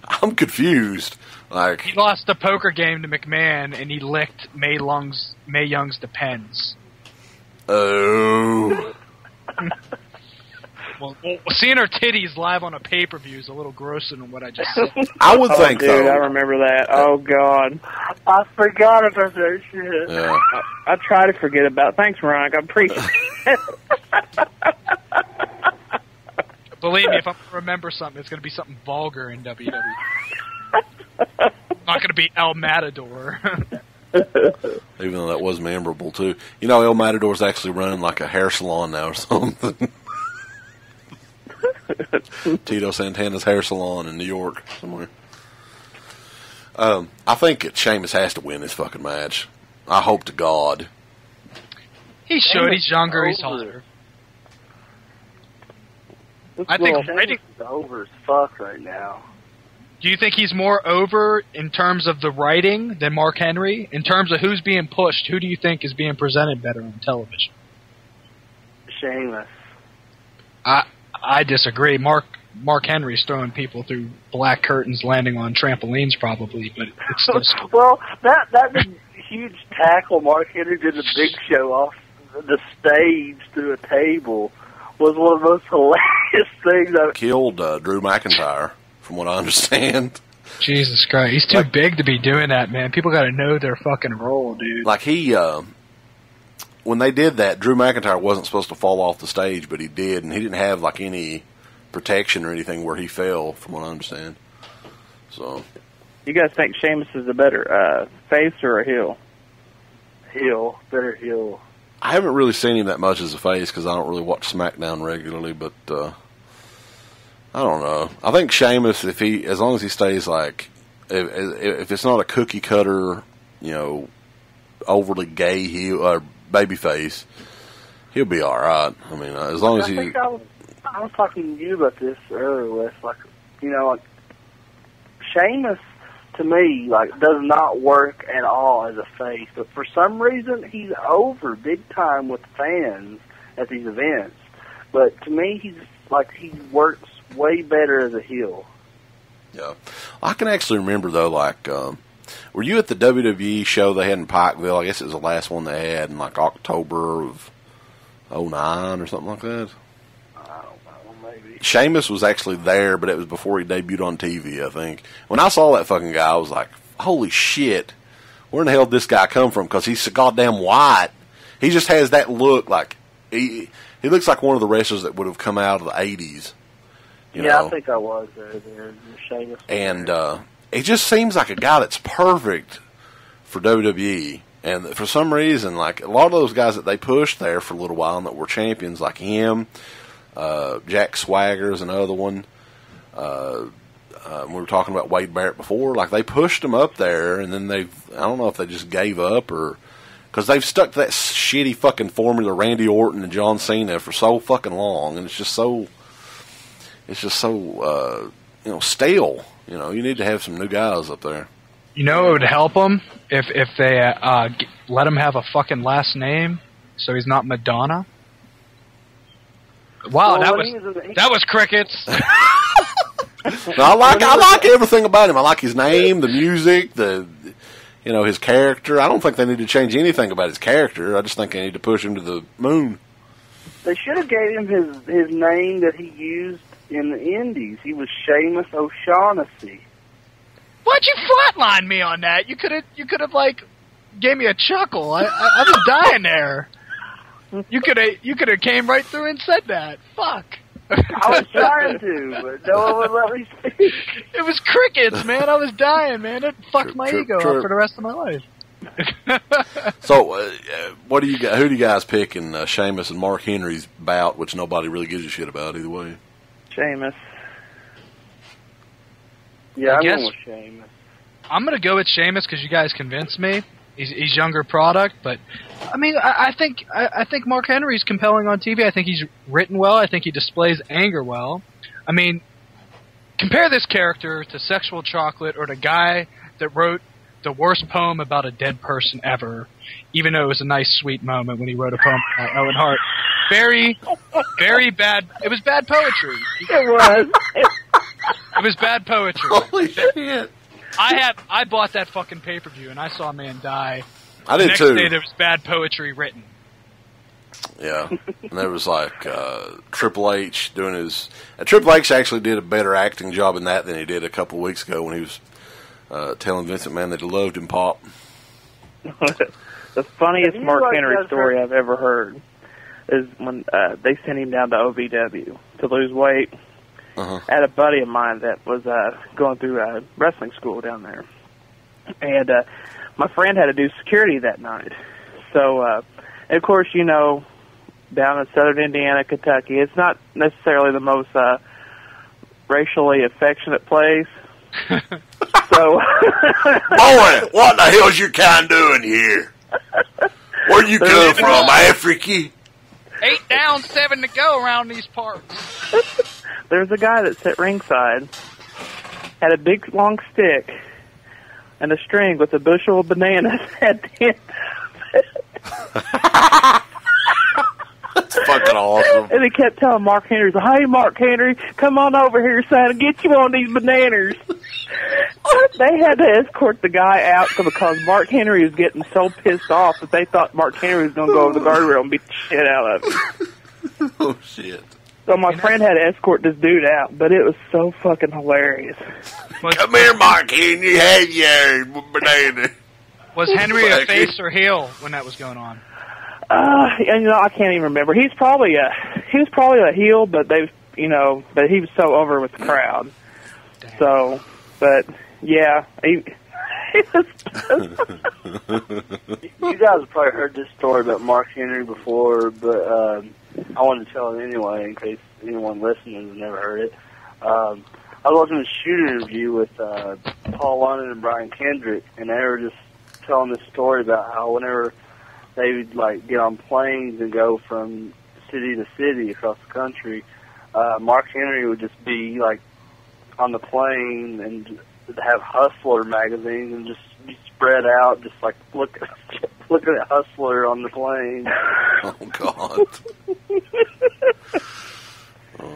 I'm confused. Like he lost the poker game to McMahon, and he licked Mae Young's Depends. Oh. Well, seeing her titties live on a pay-per-view is a little grosser than what I just said. I would think, dude, though. I remember that. Oh, God. I forgot about that shit. Yeah. I try to forget about it. Thanks, Ron. I appreciate it. Believe me, if I remember something, it's going to be something vulgar in WWE. Not going to be El Matador. Even though that was memorable, too. El Matador's actually running like a hair salon now or something. Tito Santana's hair salon in New York somewhere. I think Sheamus has to win this fucking match. I hope to God. He should. He's younger. He's hotter. I think Sheamus is over as fuck right now. Do you think he's more over in terms of the writing than Mark Henry? In terms of who's being pushed, who do you think is being presented better on television? Sheamus. I disagree. Mark Henry's throwing people through black curtains, landing on trampolines, probably, but it's just... Well, that huge tackle Mark Henry did the Big Show off the stage through a table was one of the most hilarious things I've... Killed Drew McIntyre, from what I understand. Jesus Christ, he's too big to be doing that, man. People got to know their fucking role, dude. Like when they did that, Drew McIntyre wasn't supposed to fall off the stage, but he did, and he didn't have like any protection or anything where he fell, from what I understand. So, you guys think Sheamus is a better face or a heel? Heel, better heel. I haven't really seen him that much as a face because I don't really watch SmackDown regularly, but I don't know. I think Sheamus, as long as he stays like, if it's not a cookie cutter, overly gay heel or babyface, he'll be all right. I mean, as long as he. I was talking to you about this earlier, Wes. Like, Sheamus to me does not work at all as a face, but for some reason he's over big time with fans at these events. But to me, he works way better as a heel. Yeah, I can actually remember though, were you at the WWE show they had in Pikeville? I guess it was the last one they had in October of 2009 or something like that. I don't know, maybe. Sheamus was actually there, but it was before he debuted on TV, I think. When I saw that fucking guy, I was like, holy shit, where in the hell did this guy come from? Because he's so goddamn white. He just has that look he looks like one of the wrestlers that would have come out of the 80s. Yeah, I think I was there, Sheamus. And it just seems like a guy that's perfect for WWE. And for some reason, like a lot of those guys that they pushed there for a little while and that were champions, like him, Jack Swagger's another one. We were talking about Wade Barrett before. Like they pushed them up there, and then I don't know if they just gave up or because they've stuck to that shitty fucking formula, Randy Orton and John Cena, for so fucking long, and it's just so stale. You need to have some new guys up there. It would help him if they let him have a fucking last name, so he's not Madonna. Wow, that was crickets. No, I like everything about him. I like his name, the music, his character. I don't think they need to change anything about his character. I just think they need to push him to the moon. They should have gave him his name that he used in the Indies. He was Sheamus O'Shaughnessy. Why'd you flatline me on that? You could have like gave me a chuckle. I was dying there. You could have came right through and said that. Fuck. I was trying to, but no one would let me speak. It was crickets, man. I was dying, man. It fucked my ego up for the rest of my life. So, what do you got? Who do you guys pick in Sheamus and Mark Henry's bout, which nobody really gives a shit about either way? Sheamus. Yeah, I'm going with Sheamus. I'm going to go with Sheamus because you guys convinced me. He's younger product, but I mean, I think Mark Henry's compelling on TV. I think he's written well. I think he displays anger well. I mean, compare this character to Sexual Chocolate or the guy that wrote the worst poem about a dead person ever, even though it was a nice, sweet moment when he wrote a poem about Owen Hart. Very, very bad. It was bad poetry. It was. It was bad poetry. Holy shit. I bought that fucking pay-per-view and I saw a man die. I did too. The next day there was bad poetry written. Yeah. And there was like Triple H doing his... Triple H actually did a better acting job in that than he did a couple of weeks ago when he was telling Vince McMahon that he loved him, Pop. The funniest Mark Henry story I've ever heard is when they sent him down to OVW to lose weight. I had a buddy of mine that was going through wrestling school down there. And my friend had to do security that night. So, of course, down in southern Indiana, Kentucky, it's not necessarily the most racially affectionate place. So, boy, what the hell's your kind doing here? Where you come from, Africa? 8 down, 7 to go around these parts. There's a guy that sat ringside, had a big long stick, and a string with a bushel of bananas at the end of it. That's fucking awesome. And he kept telling Mark Henry, "Hey, Mark Henry, come on over here, son, and get you on these bananas." They had to escort the guy out because Mark Henry was getting so pissed off that they thought Mark Henry was going to go over the guardrail and beat the shit out of him. Oh, shit. So my friend had to escort this dude out, but it was so fucking hilarious. Come here, Mark Henry, have your banana. Was Henry a face or heel when that was going on? I can't even remember. He was probably a heel, but but he was so over with the crowd. Damn. So, but yeah, he was. You guys have probably heard this story about Mark Henry before, but I wanted to tell it anyway in case anyone listening has never heard it. I was watching a shoot interview with Paul London and Brian Kendrick, and they were just telling this story about how whenever they would get on planes and go from city to city across the country, Mark Henry would just be on the plane and have Hustler magazines and just be spread out, just looking at Hustler on the plane. Oh God.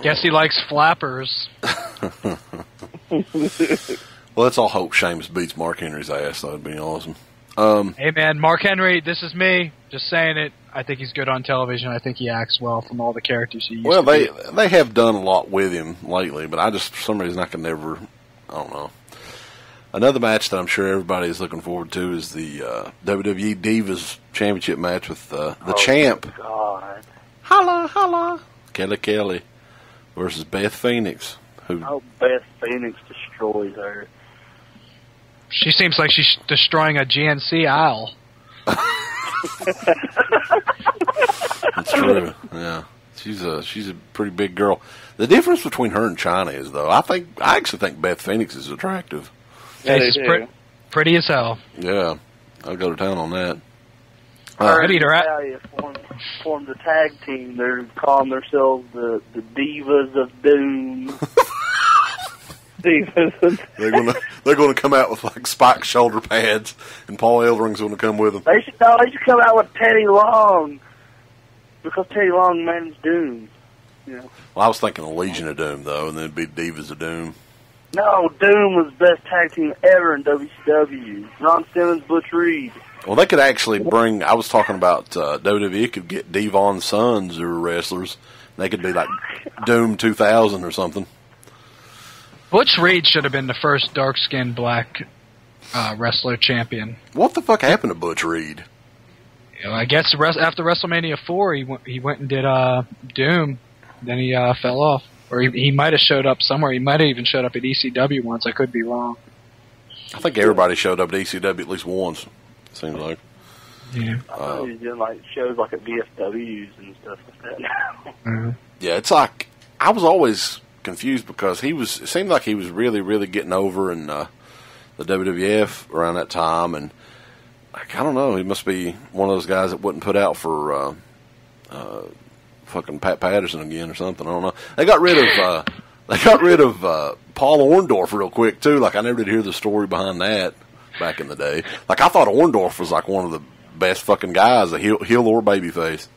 Guess he likes flappers. Well, let's all hope Sheamus beats Mark Henry's ass. That would be awesome. Hey, man, Mark Henry, this is me. Just saying it. I think he's good on television. I think he acts well from all the characters he used to be. They have done a lot with him lately, but I just, for some reason, I can never, I don't know. Another match that I'm sure everybody is looking forward to is the WWE Divas Championship match with the champ. God. Holla, holla. Kelly versus Beth Phoenix. Beth Phoenix destroys her. She seems like she's destroying a GNC aisle. That's true. Yeah, she's a pretty big girl. The difference between her and China is, though, I actually think Beth Phoenix is attractive. Face is pretty as hell. Yeah, I'll go to town on that. Her I'd eat her Italia formed a tag team. They're calling themselves the Divas of Doom. Divas. They're gonna come out with like spiked shoulder pads, and Paul Eldering's gonna come with them. They should come out with Teddy Long, because Teddy Long managed Doom. You know. Well, I was thinking the Legion of Doom though, and then it'd be Divas of Doom. No, Doom was the best tag team ever in WCW. Ron Simmons, Butch Reed. Well, they could actually bring. I was talking about WWE could get Devon's sons who are wrestlers. They could be like Doom 2000 or something. Butch Reed should have been the first dark-skinned black wrestler champion. What the fuck happened to Butch Reed? You know, I guess after WrestleMania 4, he went and did Doom. Then he fell off. Or he might have showed up somewhere. He might have even showed up at ECW once. I could be wrong. I think everybody showed up at ECW at least once. Seems like. Yeah. I thought he was doing like shows like at VFWs and stuff like that now. Mm-hmm. Yeah, it's like I was always confused because it seemed like he was really, really getting over in the WWF around that time, and like, I don't know, he must be one of those guys that wouldn't put out for fucking Pat Patterson again or something. I don't know. They got rid of Paul Orndorff real quick too. Like I never did hear the story behind that back in the day. Like I thought Orndorff was like one of the best fucking guys, a heel or babyface.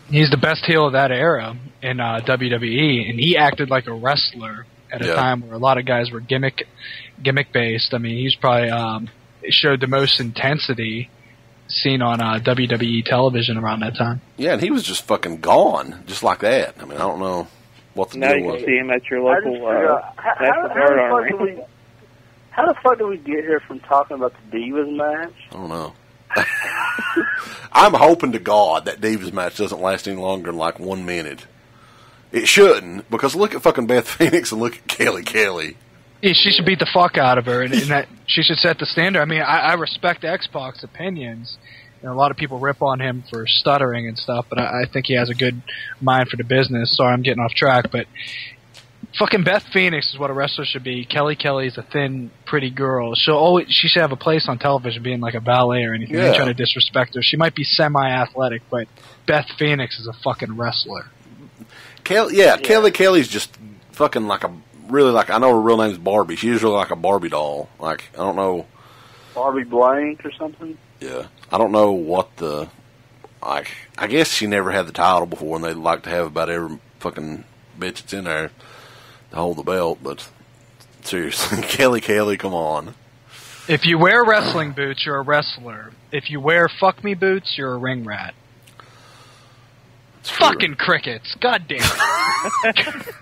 He's the best heel of that era in WWE, and he acted like a wrestler at a time where a lot of guys were gimmick based. I mean, he's probably showed the most intensity seen on WWE television around that time. Yeah, and he was just fucking gone, just like that. I mean, I don't know what the Now deal you can was. see him at your local National How Guard Army. the fuck did we get here from talking about the Divas match? I don't know. I'm hoping to God that Divas match doesn't last any longer than like 1 minute. It shouldn't, because look at fucking Beth Phoenix and look at Kelly. Yeah, she should beat the fuck out of her, and that she should set the standard. I mean, I respect X-Pac's opinions. You know, a lot of people rip on him for stuttering and stuff, but I think he has a good mind for the business. Sorry, I'm getting off track, but fucking Beth Phoenix is what a wrestler should be. Kelly's a thin, pretty girl. She should have a place on television being like a ballet or anything. I ain't trying to disrespect her. She might be semi-athletic, but Beth Phoenix is a fucking wrestler. Kelly's just fucking like a, really like, I know her real name's Barbie. She's really like a Barbie doll. Like, I don't know. Barbie Blank or something? Yeah. I don't know what I guess she never had the title before, and they'd like to have about every fucking bitch that's in there to hold the belt, but seriously, Kelly, come on. If you wear wrestling boots, you're a wrestler. If you wear fuck me boots, you're a ring rat. Fucking crickets. God damn it.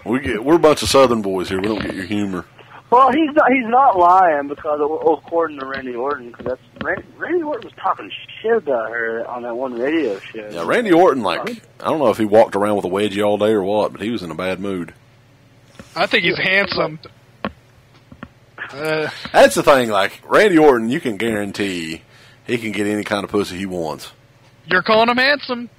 We're a bunch of Southern boys here. We don't get your humor. Well, he's not lying, because according to Randy Orton, because Randy Orton was talking shit about her on that one radio show. Yeah, Randy Orton, like, I don't know if he walked around with a wedgie all day or what, but he was in a bad mood. I think he's handsome. That's the thing, like, Randy Orton, you can guarantee he can get any kind of pussy he wants. You're calling him handsome.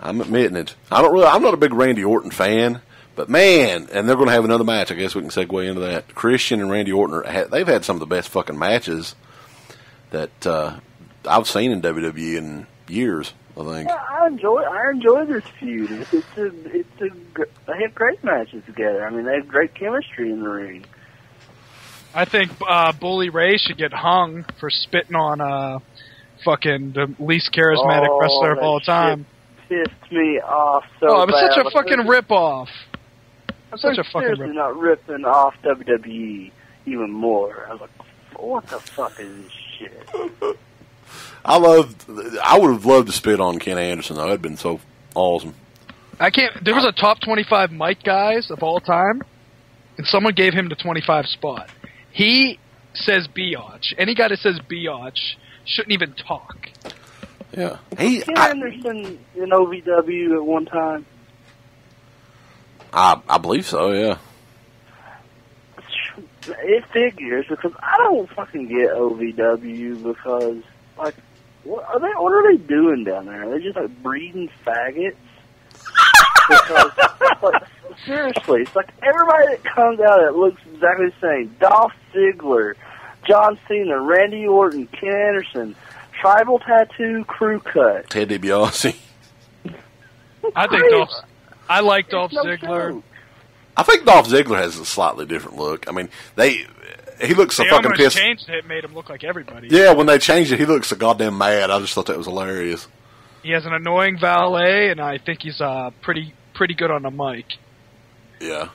I'm admitting it. I'm not a big Randy Orton fan, but man, and they're going to have another match. I guess we can segue into that. Christian and Randy Orton, they've had some of the best fucking matches that I've seen in WWE in years, I think. Yeah, I enjoy this feud. They have great matches together. I mean, they have great chemistry in the ring. I think Bully Ray should get hung for spitting on fucking the least charismatic wrestler of all time. Pissed me off so bad. Oh, it was bad. such a fucking rip-off. Such a fucking seriously not ripping off WWE even more. I was like, what the fuck is this shit? I would have loved to spit on Ken Anderson, though. That'd been so awesome. There was a top 25 mic guys of all time, and someone gave him the 25 spot. He says biatch. Any guy that says biatch shouldn't even talk. Yeah. Ken Anderson in OVW at one time? I believe so, yeah. it figures because I don't fucking get OVW because, like, what are they doing down there? Are they just, like, breeding faggots? Because, like, seriously, it's like everybody that comes out that looks exactly the same. Dolph Ziggler, John Cena, Randy Orton, Ken Anderson, Tribal Tattoo, Crew Cut. Ted DiBiase. I like Dolph Ziggler. Joke. I think Dolph Ziggler has a slightly different look. I mean, he looks so fucking pissed. They almost changed it, made him look like everybody. Yeah, when they changed it, he looks so goddamn mad. I just thought that was hilarious. He has an annoying valet, and I think he's pretty good on the mic. Yeah.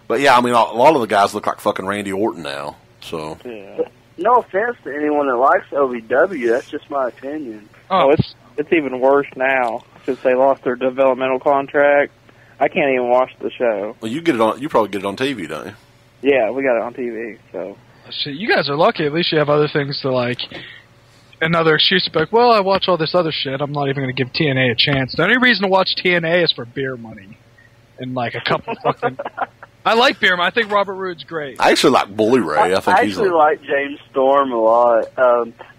But yeah, I mean, a lot of the guys look like fucking Randy Orton now. So. Yeah. No offense to anyone that likes OVW, that's just my opinion. Oh, it's even worse now since they lost their developmental contract. I can't even watch the show. Well, you probably get it on TV, don't you? Yeah, we got it on TV. So. Shit, you guys are lucky. At least you have other things to like. Another excuse to be like, well, I watch all this other shit. I'm not even going to give TNA a chance. The only reason to watch TNA is for beer money, and like a couple fucking. I like beer money. I think Robert Roode's great. I actually like Bully Ray. I think actually like James Storm a lot.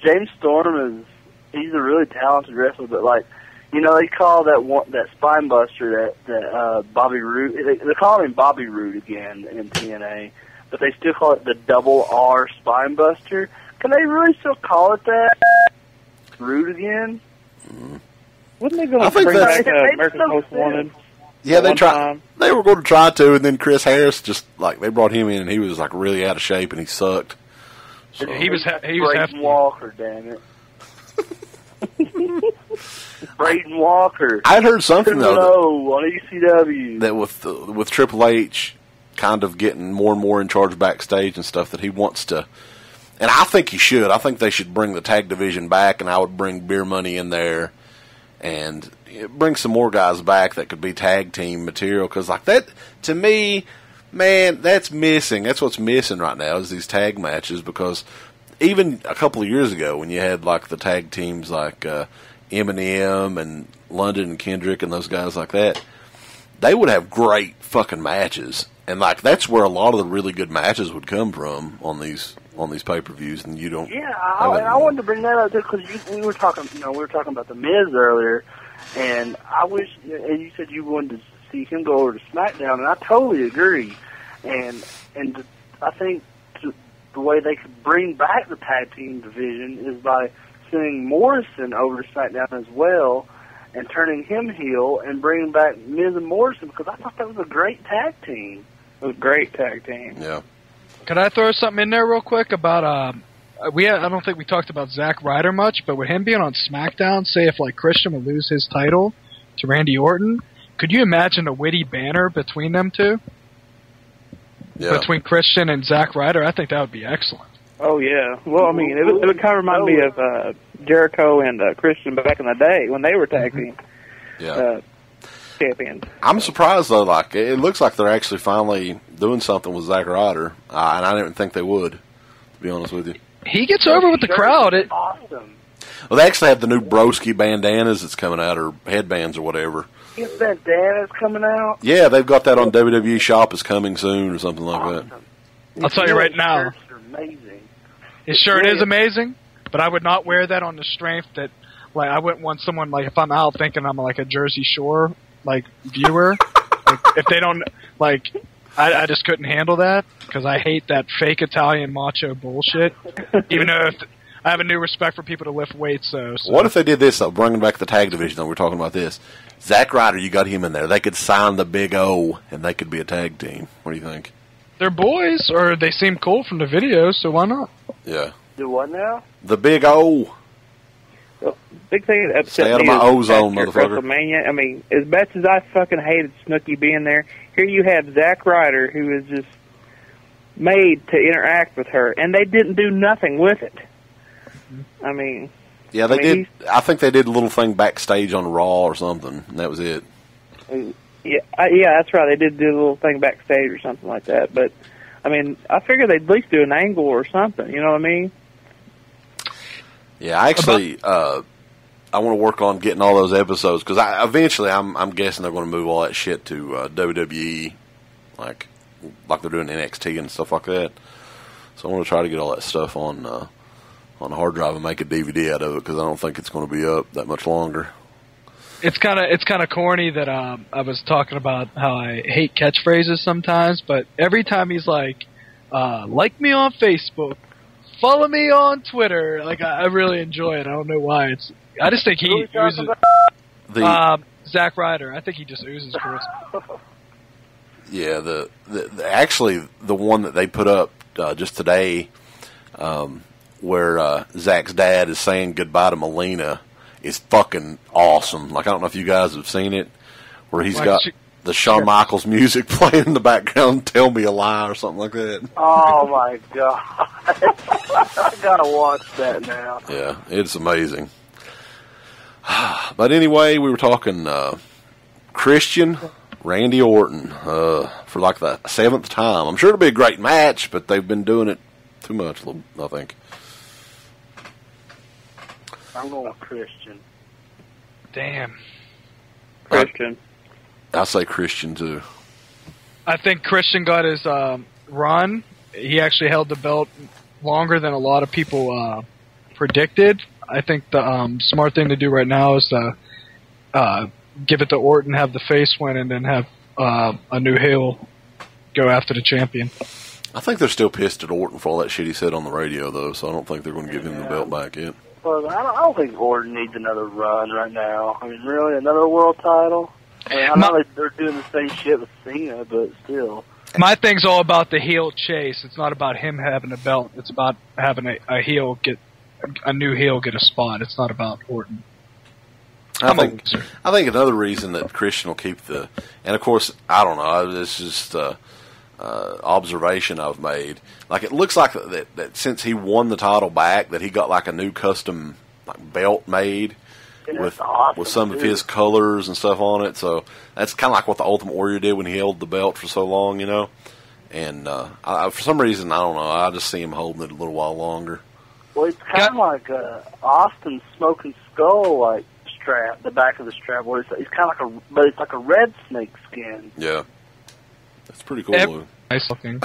James Storm he's a really talented wrestler, but like, you know, they call that spine buster that Bobby Roode. They call him Bobby Roode again in TNA, but they still call it the double R spine buster. Can they really still call it that? Roode again? Wasn't they going to bring back America's Most Wanted? Yeah, they were going to try to, and then Chris Harris just like they brought him in, and he was like really out of shape, and he sucked. So. He was Braden Walker, damn it. Braden Walker. I'd heard something though on ECW that with Triple H kind of getting more and more in charge backstage and stuff that he wants to. And I think he should. I think they should bring the tag division back, and I would bring Beer Money in there and bring some more guys back that could be tag team material. Because, like, that, to me, man, that's missing. That's what's missing right now is these tag matches. Because even a couple of years ago when you had, like, the tag teams like Eminem and London and Kendrick and those guys like that, they would have great fucking matches. And, like, that's where a lot of the really good matches would come from on these pay-per-views, and you don't. Yeah, I wanted to bring that up too because we were talking about the Miz earlier, and I wish, and you said you wanted to see him go over to SmackDown, and I totally agree. And I think the way they could bring back the tag team division is by sending Morrison over to SmackDown as well, and turning him heel and bringing back Miz and Morrison because I thought that was a great tag team. It was a great tag team. Yeah. Could I throw something in there real quick about I don't think we talked about Zack Ryder much, but with him being on SmackDown, say if like Christian would lose his title to Randy Orton, could you imagine a witty banner between them two? Yeah. Between Christian and Zack Ryder, I think that would be excellent. Oh yeah. Well, I mean, it would kind of remind me of Jericho and Christian back in the day when they were tag team. Yeah. Champions. I'm surprised though. Like it looks like they're actually finally doing something with Zack Ryder, and I didn't think they would. To be honest with you, he gets over with the crowd. Awesome. Well, they actually have the new Broski bandanas that's coming out, or headbands, or whatever. His bandana's coming out. Yeah, they've got that on WWE Shop is coming soon, or something like that. I'll tell you right now. Shirts are amazing. His shirt is amazing, but I would not wear that on the strength that, like, I wouldn't want someone like if I'm out thinking I'm like a Jersey Shore like viewer, like if they don't like, I just couldn't handle that because I hate that fake Italian macho bullshit. Even though I have a new respect for people to lift weights, so. What if they did this though, bringing back the tag division? Though we're talking about this, Zack Ryder, you got him in there. They could sign the Big O, and they could be a tag team. What do you think? They're boys, or they seem cool from the videos, so why not? Yeah. Do what now? The Big O. Well, big thing that upset Stay out me of my is ozone, at motherfucker. WrestleMania. I mean, as much as I fucking hated Snooki being there, here you have Zack Ryder, who is just made to interact with her, and they didn't do nothing with it. I mean, yeah, they did. I think they did a little thing backstage on Raw or something, and that was it. Yeah, that's right. They did do a little thing backstage or something like that. But I mean, I figured they'd at least do an angle or something. You know what I mean? Yeah, I actually, I want to work on getting all those episodes because eventually, I'm guessing they're going to move all that shit to WWE, like like they're doing NXT and stuff like that. So I want to try to get all that stuff on a hard drive and make a DVD out of it, because I don't think it's going to be up that much longer. It's kind of corny that I was talking about how I hate catchphrases sometimes, but every time he's like me on Facebook, follow me on Twitter, like I really enjoy it. I don't know why. I just think he oozes. Zack Ryder. I think he just oozes charisma. Yeah, actually the one that they put up just today, where Zach's dad is saying goodbye to Melina, is fucking awesome. Like, I don't know if you guys have seen it, where he's got the Shawn Michaels music playing in the background, "Tell Me a Lie" or something like that. Oh my god. I gotta watch that now. Yeah, it's amazing. But anyway, we were talking Christian, Randy Orton, for like the 7th time. I'm sure it'll be a great match, but they've been doing it too much, I think. I'm going with Christian. Damn. Christian. I say Christian too. I think Christian got his run. He actually held the belt longer than a lot of people predicted. I think the smart thing to do right now is to give it to Orton, have the face win, and then have a new heel go after the champion. I think they're still pissed at Orton for all that shit he said on the radio, though, so I don't think they're going to give him the belt back yet. Well, I don't think Orton needs another run right now. I mean, really, another world title? I mean, I know they're doing the same shit with Cena, but still. My thing's all about the heel chase. It's not about him having a belt. It's about having a heel a new heel get a spot. It's not about Orton. I think another reason that Christian will keep and of course, I don't know, it's just observation I've made. Like, it looks like that since he won the title back, that he got like a new custom belt made with some of his colors and stuff on it. So that's kind of like what the Ultimate Warrior did when he held the belt for so long, you know. And for some reason, I don't know, I just see him holding it a little while longer. Well, it's kind of like Austin's Smoking Skull, like, strap, the back of the strap, where it's kind of like it's like a red snake skin. Yeah. That's pretty cool. Nice looking.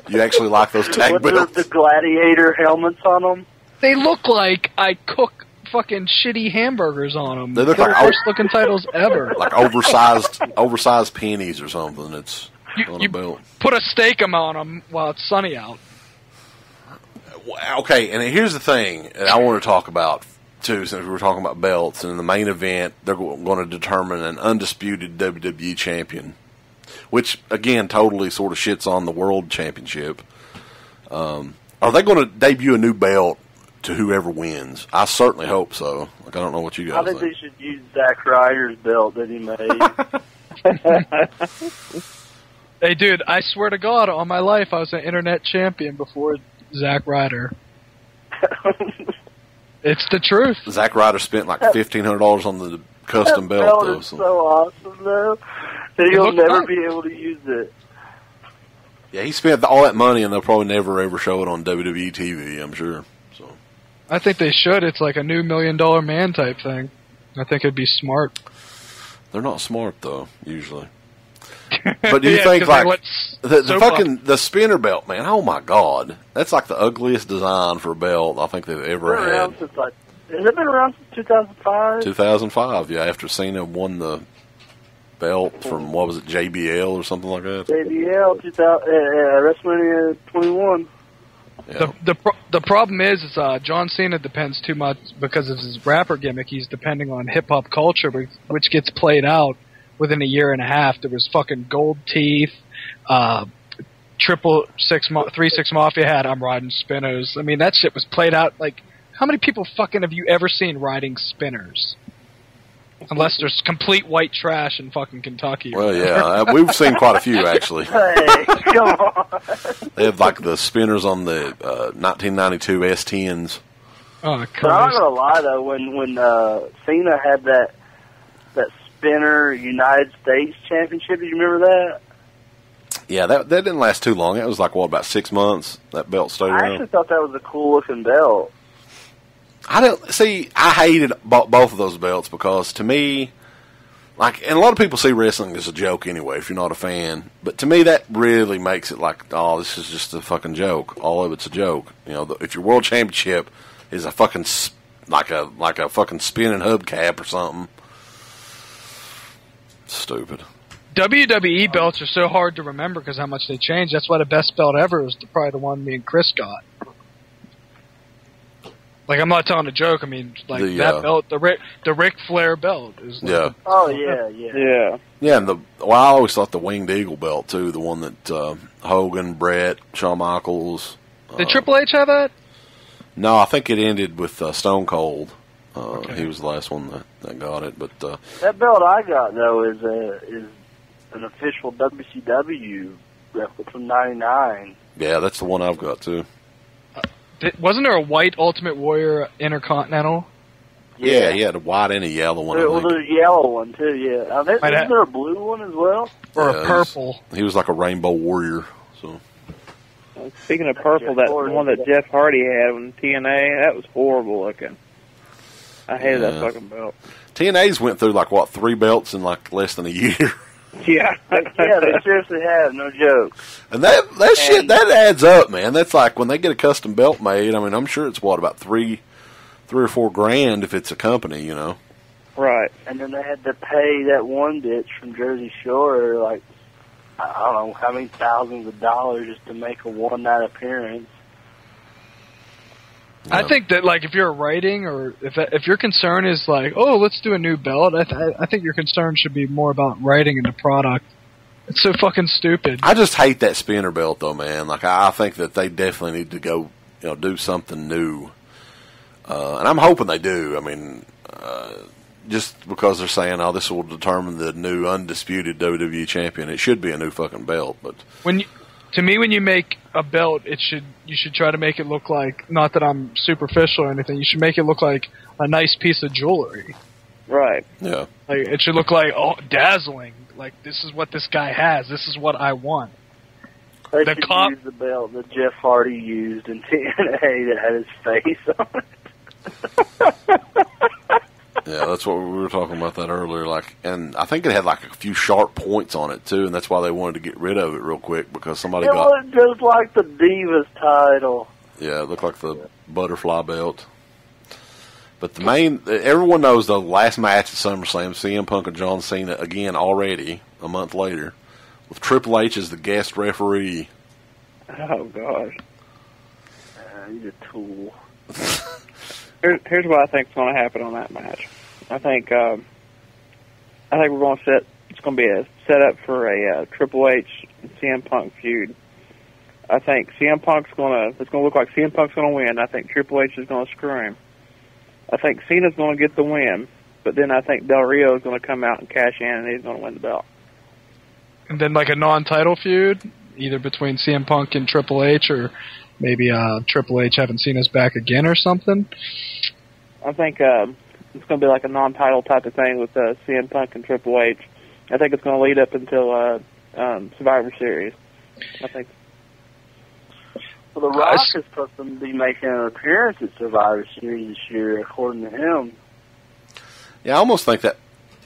You actually like those tag belts? With the gladiator helmets on them? They look like I cook fucking shitty hamburgers on them. They look They're like the worst looking titles ever. Like oversized pennies or something. It's on a belt. Put a steak-em on them while it's sunny out. Okay, and here's the thing that I want to talk about, too, since we were talking about belts. And in the main event, they're going to determine an undisputed WWE champion, which, again, totally sort of shits on the World Championship. Are they going to debut a new belt to whoever wins? I certainly hope so. Like, I don't know what you guys think. I think they should use Zack Ryder's belt that he made. Hey, dude, I swear to God, on my life, I was an internet champion before Zack Ryder. It's the truth. Zack Ryder spent like $1,500 on the custom belt, though. Is so awesome, though. That he'll never be able to use it. Yeah, he spent all that money, and they'll probably never ever show it on WWE TV, I'm sure. So, I think they should. It's like a new $1 Million Man type thing. I think it'd be smart. They're not smart, though, usually. But do you think, like, the spinner belt, man, oh my God, that's like the ugliest design for a belt I think they've ever had. Has it been around since 2005? 2005, yeah, after Cena won the belt from, what was it, JBL or something like that? JBL, WrestleMania 21. Yeah. The problem is John Cena depends too much because of his rapper gimmick. He's depending on hip-hop culture, which gets played out within a year and a half. There was fucking Gold Teeth, 3-6 Mafia had I'm riding spinners. I mean, that shit was played out. Like, how many people fucking have you ever seen riding spinners? Unless there's complete white trash in fucking Kentucky. Well, yeah, we've seen quite a few, actually. Hey, come on. They have, like, the spinners on the 1992 S10s. Oh, Christ. But I'm not going to lie, though, when Cena had that spinner United States Championship, do you remember that? Yeah, that didn't last too long. It was like, what, about 6 months that belt stayed around? I actually thought that was a cool-looking belt. I hated both of those belts because, to me, Like, and a lot of people see wrestling as a joke anyway, if you're not a fan. But to me, that really makes it like, oh, this is just a fucking joke. All of it's a joke. You know, if your world championship is a fucking like a fucking spinning hubcap or something, stupid. WWE belts are so hard to remember because how much they change. That's why the best belt ever is probably the one me and Chris got. Like, I'm not telling a joke. I mean, like, that belt, the Ric Flair belt is like... Yeah. Oh, yeah. Yeah, and I always thought the Winged Eagle belt, too, the one that Hogan, Brett, Shawn Michaels... Did Triple H have that? No, I think it ended with Stone Cold. Okay. He was the last one that got it, but... that belt I got, though, is an official WCW replica from '99. Yeah, that's the one I've got, too. Wasn't there a white Ultimate Warrior Intercontinental? Yeah, the white and a yellow one. Well, there's a yellow one, too, yeah. Isn't there a blue one as well? Or a purple? He was like a Rainbow Warrior, so... Speaking of purple, that one that Jeff Hardy had on TNA, that was horrible looking. I hated that fucking belt. TNA's went through, like, 3 belts in, like, less than a year. Yeah. Yeah, they seriously have, no joke. And that shit, that adds up, man. That's like when they get a custom belt made, I mean, I'm sure it's, about $3 or $4 grand if it's a company, you know? Right. And then they had to pay that one bitch from Jersey Shore, like, I don't know how many thousands of dollars just to make a one-night appearance. I think that, like, if you're writing or if your concern is like, oh, let's do a new belt, I think your concern should be more about writing and the product. It's so fucking stupid. I just hate that spinner belt, though, man. Like, I think that they definitely need to go, do something new. And I'm hoping they do. I mean, just because they're saying, oh, this will determine the new undisputed WWE champion. It should be a new fucking belt, but... To me, when you make a belt, you should try to make it look like, not that I'm superficial or anything, you should make it look like a nice piece of jewelry. Right. Yeah. Like, it should look like, oh, dazzling. Like, this is what this guy has. This is what I want. They should use the belt that Jeff Hardy used in TNA that had his face on it. Yeah, that's what we were talking about that earlier. Like, and I think it had like a few sharp points on it too, and that's why they wanted to get rid of it real quick because somebody it looked just like the Divas title. Yeah, it looked like the butterfly belt. But the main, everyone knows the last match at SummerSlam, CM Punk and John Cena again already a month later, with Triple H as the guest referee. Oh gosh, he's a tool. Here's what I think is going to happen on that match. I think we're going to set. It's going to be a setup for a Triple H and CM Punk feud. I think CM Punk's going to. It's going to look like CM Punk's going to win. I think Triple H is going to screw him. I think Cena's going to get the win, but then I think Del Rio is going to come out and cash in, and he's going to win the belt. And then like a non-title feud, either between CM Punk and Triple H, or maybe Triple H having Cena's back again or something. I think it's going to be like a non-title type of thing with CM Punk and Triple H. I think it's going to lead up until Survivor Series. I think. Well, The Rock is supposed to be making an appearance at Survivor Series this year, according to him. Yeah, I almost think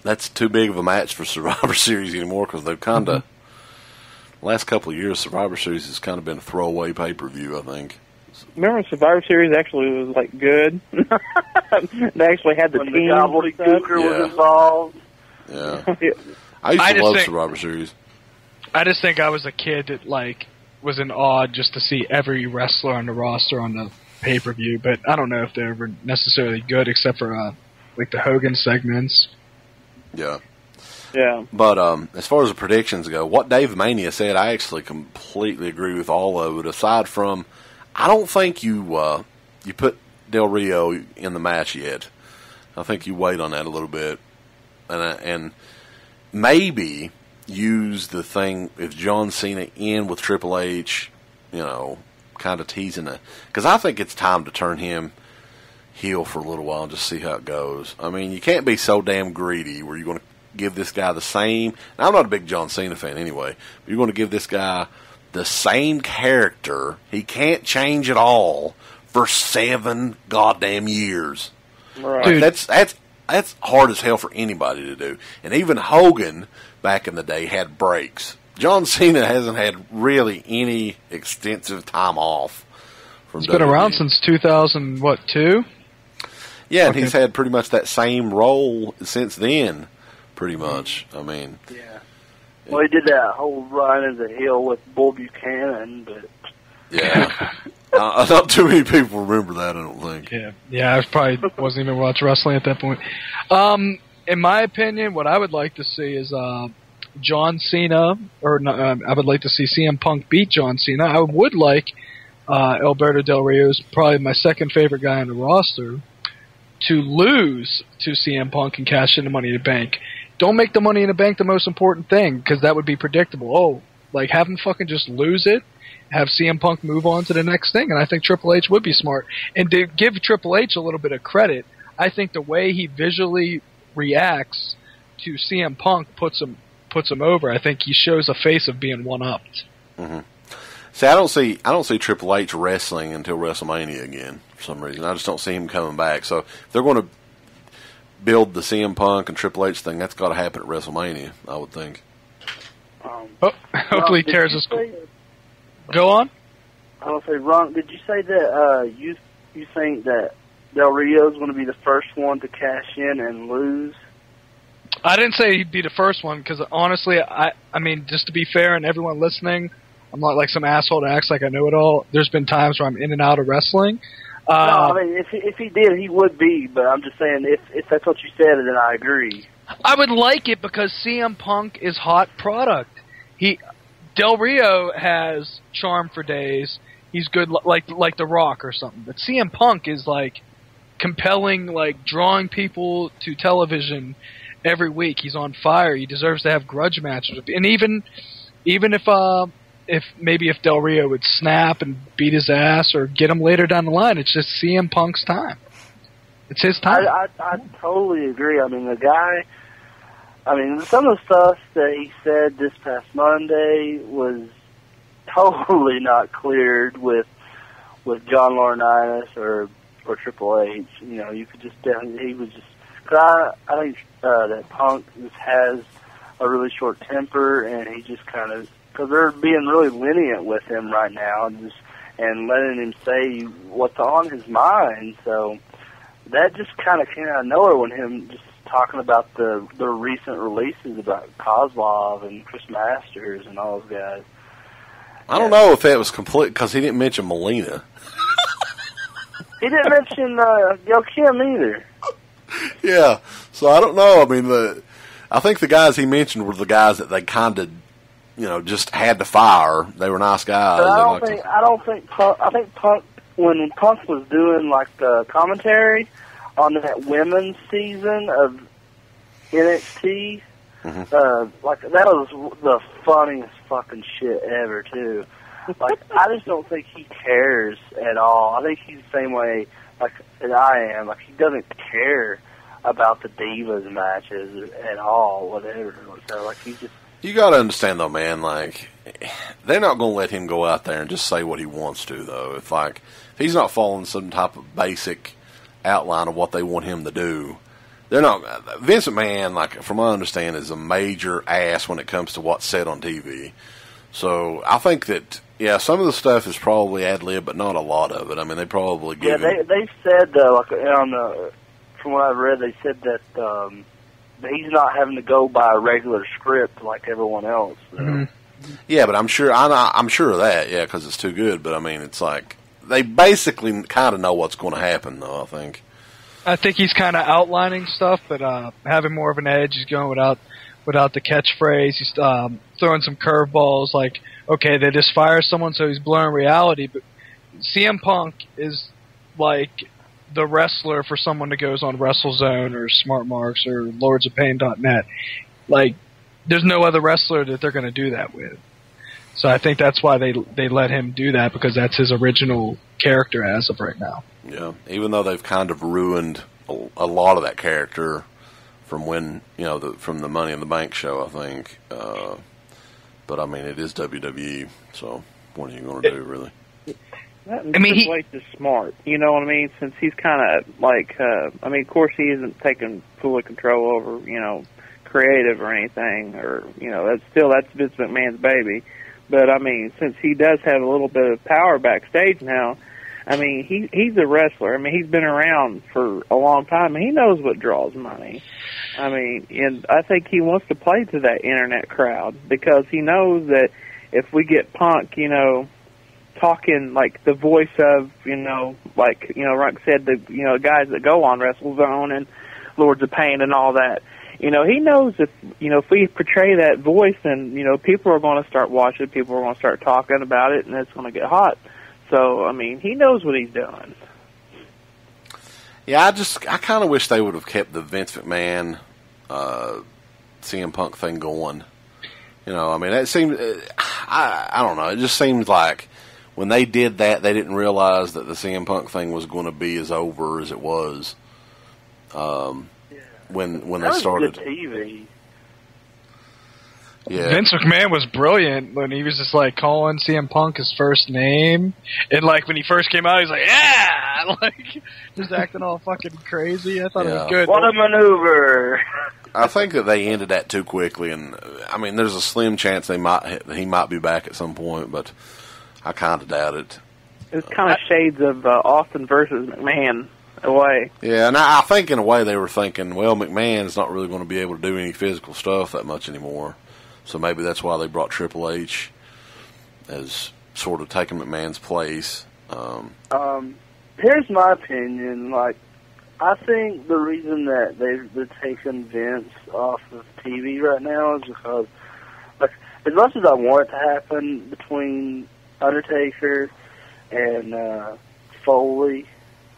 that's too big of a match for Survivor Series anymore because they've kind of, last couple of years, Survivor Series has kind of been a throwaway pay-per-view, I think. Remember Survivor Series actually was, like, good? They actually had the when team. The gobbledygooker was involved. Yeah. I used to love Survivor Series. I just think I was a kid that, like, was in awe just to see every wrestler on the roster on the pay-per-view, but I don't know if they were necessarily good except for, like, the Hogan segments. Yeah. Yeah. But as far as the predictions go, what Dave Mania said, I actually completely agree with all of it, aside from, I don't think you put Del Rio in the match yet. I think you wait on that a little bit. And maybe use the thing if John Cena in with Triple H, kind of teasing it. Because I think it's time to turn him heel for a little while and just see how it goes. I mean, you can't be so damn greedy where you're going to give this guy the same. Now, I'm not a big John Cena fan anyway, but you're going to give this guy the same character. He can't change at all for 7 goddamn years. Right. Dude, that's that's hard as hell for anybody to do. And even Hogan back in the day had breaks. John Cena hasn't had really any extensive time off from He's been around since 2002. Yeah, and he's had pretty much that same role since then, pretty much. I mean, yeah. Well, he did that whole run in the hill with Bull Buchanan, but yeah, not too many people remember that. I don't think. Yeah, I probably wasn't even watching wrestling at that point. In my opinion, what I would like to see is John Cena, I would like to see CM Punk beat John Cena. I would like Alberto Del Rio, is probably my second favorite guy on the roster, to lose to CM Punk and cash in the Money in the Bank. Don't make the Money in the Bank the most important thing, because that would be predictable. Oh, like, have him fucking just lose it, have CM Punk move on to the next thing, and I think Triple H would be smart. And to give Triple H a little bit of credit, I think the way he visually reacts to CM Punk puts him over. I think he shows a face of being one-upped. Mm-hmm. See, I don't see Triple H wrestling until WrestleMania again for some reason. I just don't see him coming back. So if they're going to build the CM Punk and Triple H thing, that's got to happen at WrestleMania, I would think. Hopefully he tears his... Go on. I was say, Ron, did you say that you think that Del Rio is going to be the first one to cash in and lose? I didn't say he'd be the first one, because honestly, I mean, just to be fair and everyone listening, I'm not like some asshole that acts like I know it all. There's been times where I'm in and out of wrestling. No, I mean, if he did, he would be, but I'm just saying, if that's what you said, then I agree. I would like it because CM Punk is hot product. Del Rio has charm for days. He's good like The Rock or something. But CM Punk is like compelling, like drawing people to television every week. He's on fire. He deserves to have grudge matches. And even if Del Rio would snap and beat his ass or get him later down the line, it's just CM Punk's time. It's his time. I totally agree. I mean, the guy, some of the stuff that he said this past Monday was totally not cleared with John Laurinaitis or Triple H. You know, you could just definitely, he was just, cause I think that Punk just has a really short temper, and he just kind of, because they're being really lenient with him right now, and letting him say what's on his mind. So that just kind of came out of nowhere when him just talking about the recent releases about Kozlov and Chris Masters and all those guys. I don't know if that was complete, because he didn't mention Melina. He didn't mention Gail Kim either. Yeah, so I don't know. I mean, I think the guys he mentioned were the guys that they kind of, just had to fire. They were nice guys. But I don't think Punk, when Punk was doing like the commentary on that women's season of NXT, like that was the funniest fucking shit ever too. Like, I just don't think he cares at all. I think he's the same way like that I am. Like, he doesn't care about the Divas matches at all, whatever. So like, he just. You got to understand though, man. Like, they're not going to let him go out there and just say what he wants to, though. If he's not following some type of basic outline of what they want him to do, they're not. Vince McMahon, like from what I understand, is a major ass when it comes to what's said on TV. So I think that some of the stuff is probably ad lib, but not a lot of it. I mean, they probably give. Yeah, they said from what I've read, they said that he's not having to go by a regular script like everyone else. So. Mm-hmm. Yeah, but I'm sure of that. Yeah, because it's too good. But I mean, it's like they basically kind of know what's going to happen, though. I think he's kind of outlining stuff, but having more of an edge. He's going without the catchphrase. He's throwing some curveballs. Like, okay, they just fire someone, so he's blurring reality. But CM Punk is like the wrestler for someone that goes on WrestleZone or Smart Marks or LordsOfPain.net. Like, there's no other wrestler that they're going to do that with. So I think that's why they let him do that, because that's his original character as of right now. Yeah, even though they've kind of ruined a lot of that character from when, from the Money in the Bank show, I think. But I mean, it is WWE, so what are you going to do, really? I mean, Triple H is smart. You know what I mean? Since he's kind of like, I mean, of course, he isn't taking full control over, you know, creative or anything, or that's Vince McMahon's baby. But I mean, since he does have a little bit of power backstage now, I mean, he's a wrestler. I mean, he's been around for a long time, and he knows what draws money. I mean, and I think he wants to play to that internet crowd because he knows that if we get Punk, you know, talking like the voice of, you know, like, you know, Runk said, the, you know, guys that go on WrestleZone and Lords of Pain and all that, you know, he knows if, you know, if we portray that voice, then, you know, people are going to start watching, people are going to start talking about it, and it's going to get hot. So, I mean, he knows what he's doing. Yeah, I kind of wish they would have kept the Vince McMahon, CM Punk thing going. You know, I mean, it seemed, I don't know, it just seems like when they did that, they didn't realize that the CM Punk thing was going to be as over as it was. When they started. Good TV. Yeah. Vince McMahon was brilliant when he was just like calling CM Punk his first name, and like when he first came out, he was like, "Yeah," like just acting all fucking crazy. I thought it was good. What a maneuver! I think that they ended that too quickly, and I mean, there's a slim chance he might be back at some point, but I kind of doubt it. It's kind of shades of Austin versus McMahon. Away. Yeah, and I think in a way they were thinking, well, McMahon's not really going to be able to do any physical stuff that much anymore, so maybe that's why they brought Triple H as sort of taking McMahon's place. Here's my opinion. Like, I think the reason that they're taking Vince off of TV right now is because, like, as much as I want it to happen between Undertaker and Foley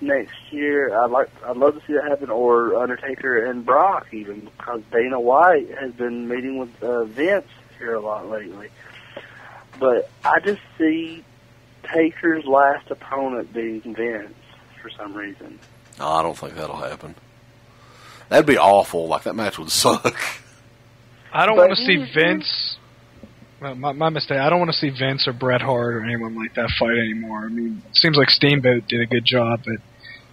next year, I'd love to see that happen, or Undertaker and Brock even, because Dana White has been meeting with Vince here a lot lately. But I just see Taker's last opponent being Vince for some reason. No, I don't think that'll happen. That'd be awful. Like, that match would suck. I don't want to see Vince. Well, my mistake. I don't want to see Vince or Bret Hart or anyone like that fight anymore. I mean, it seems like Steamboat did a good job, but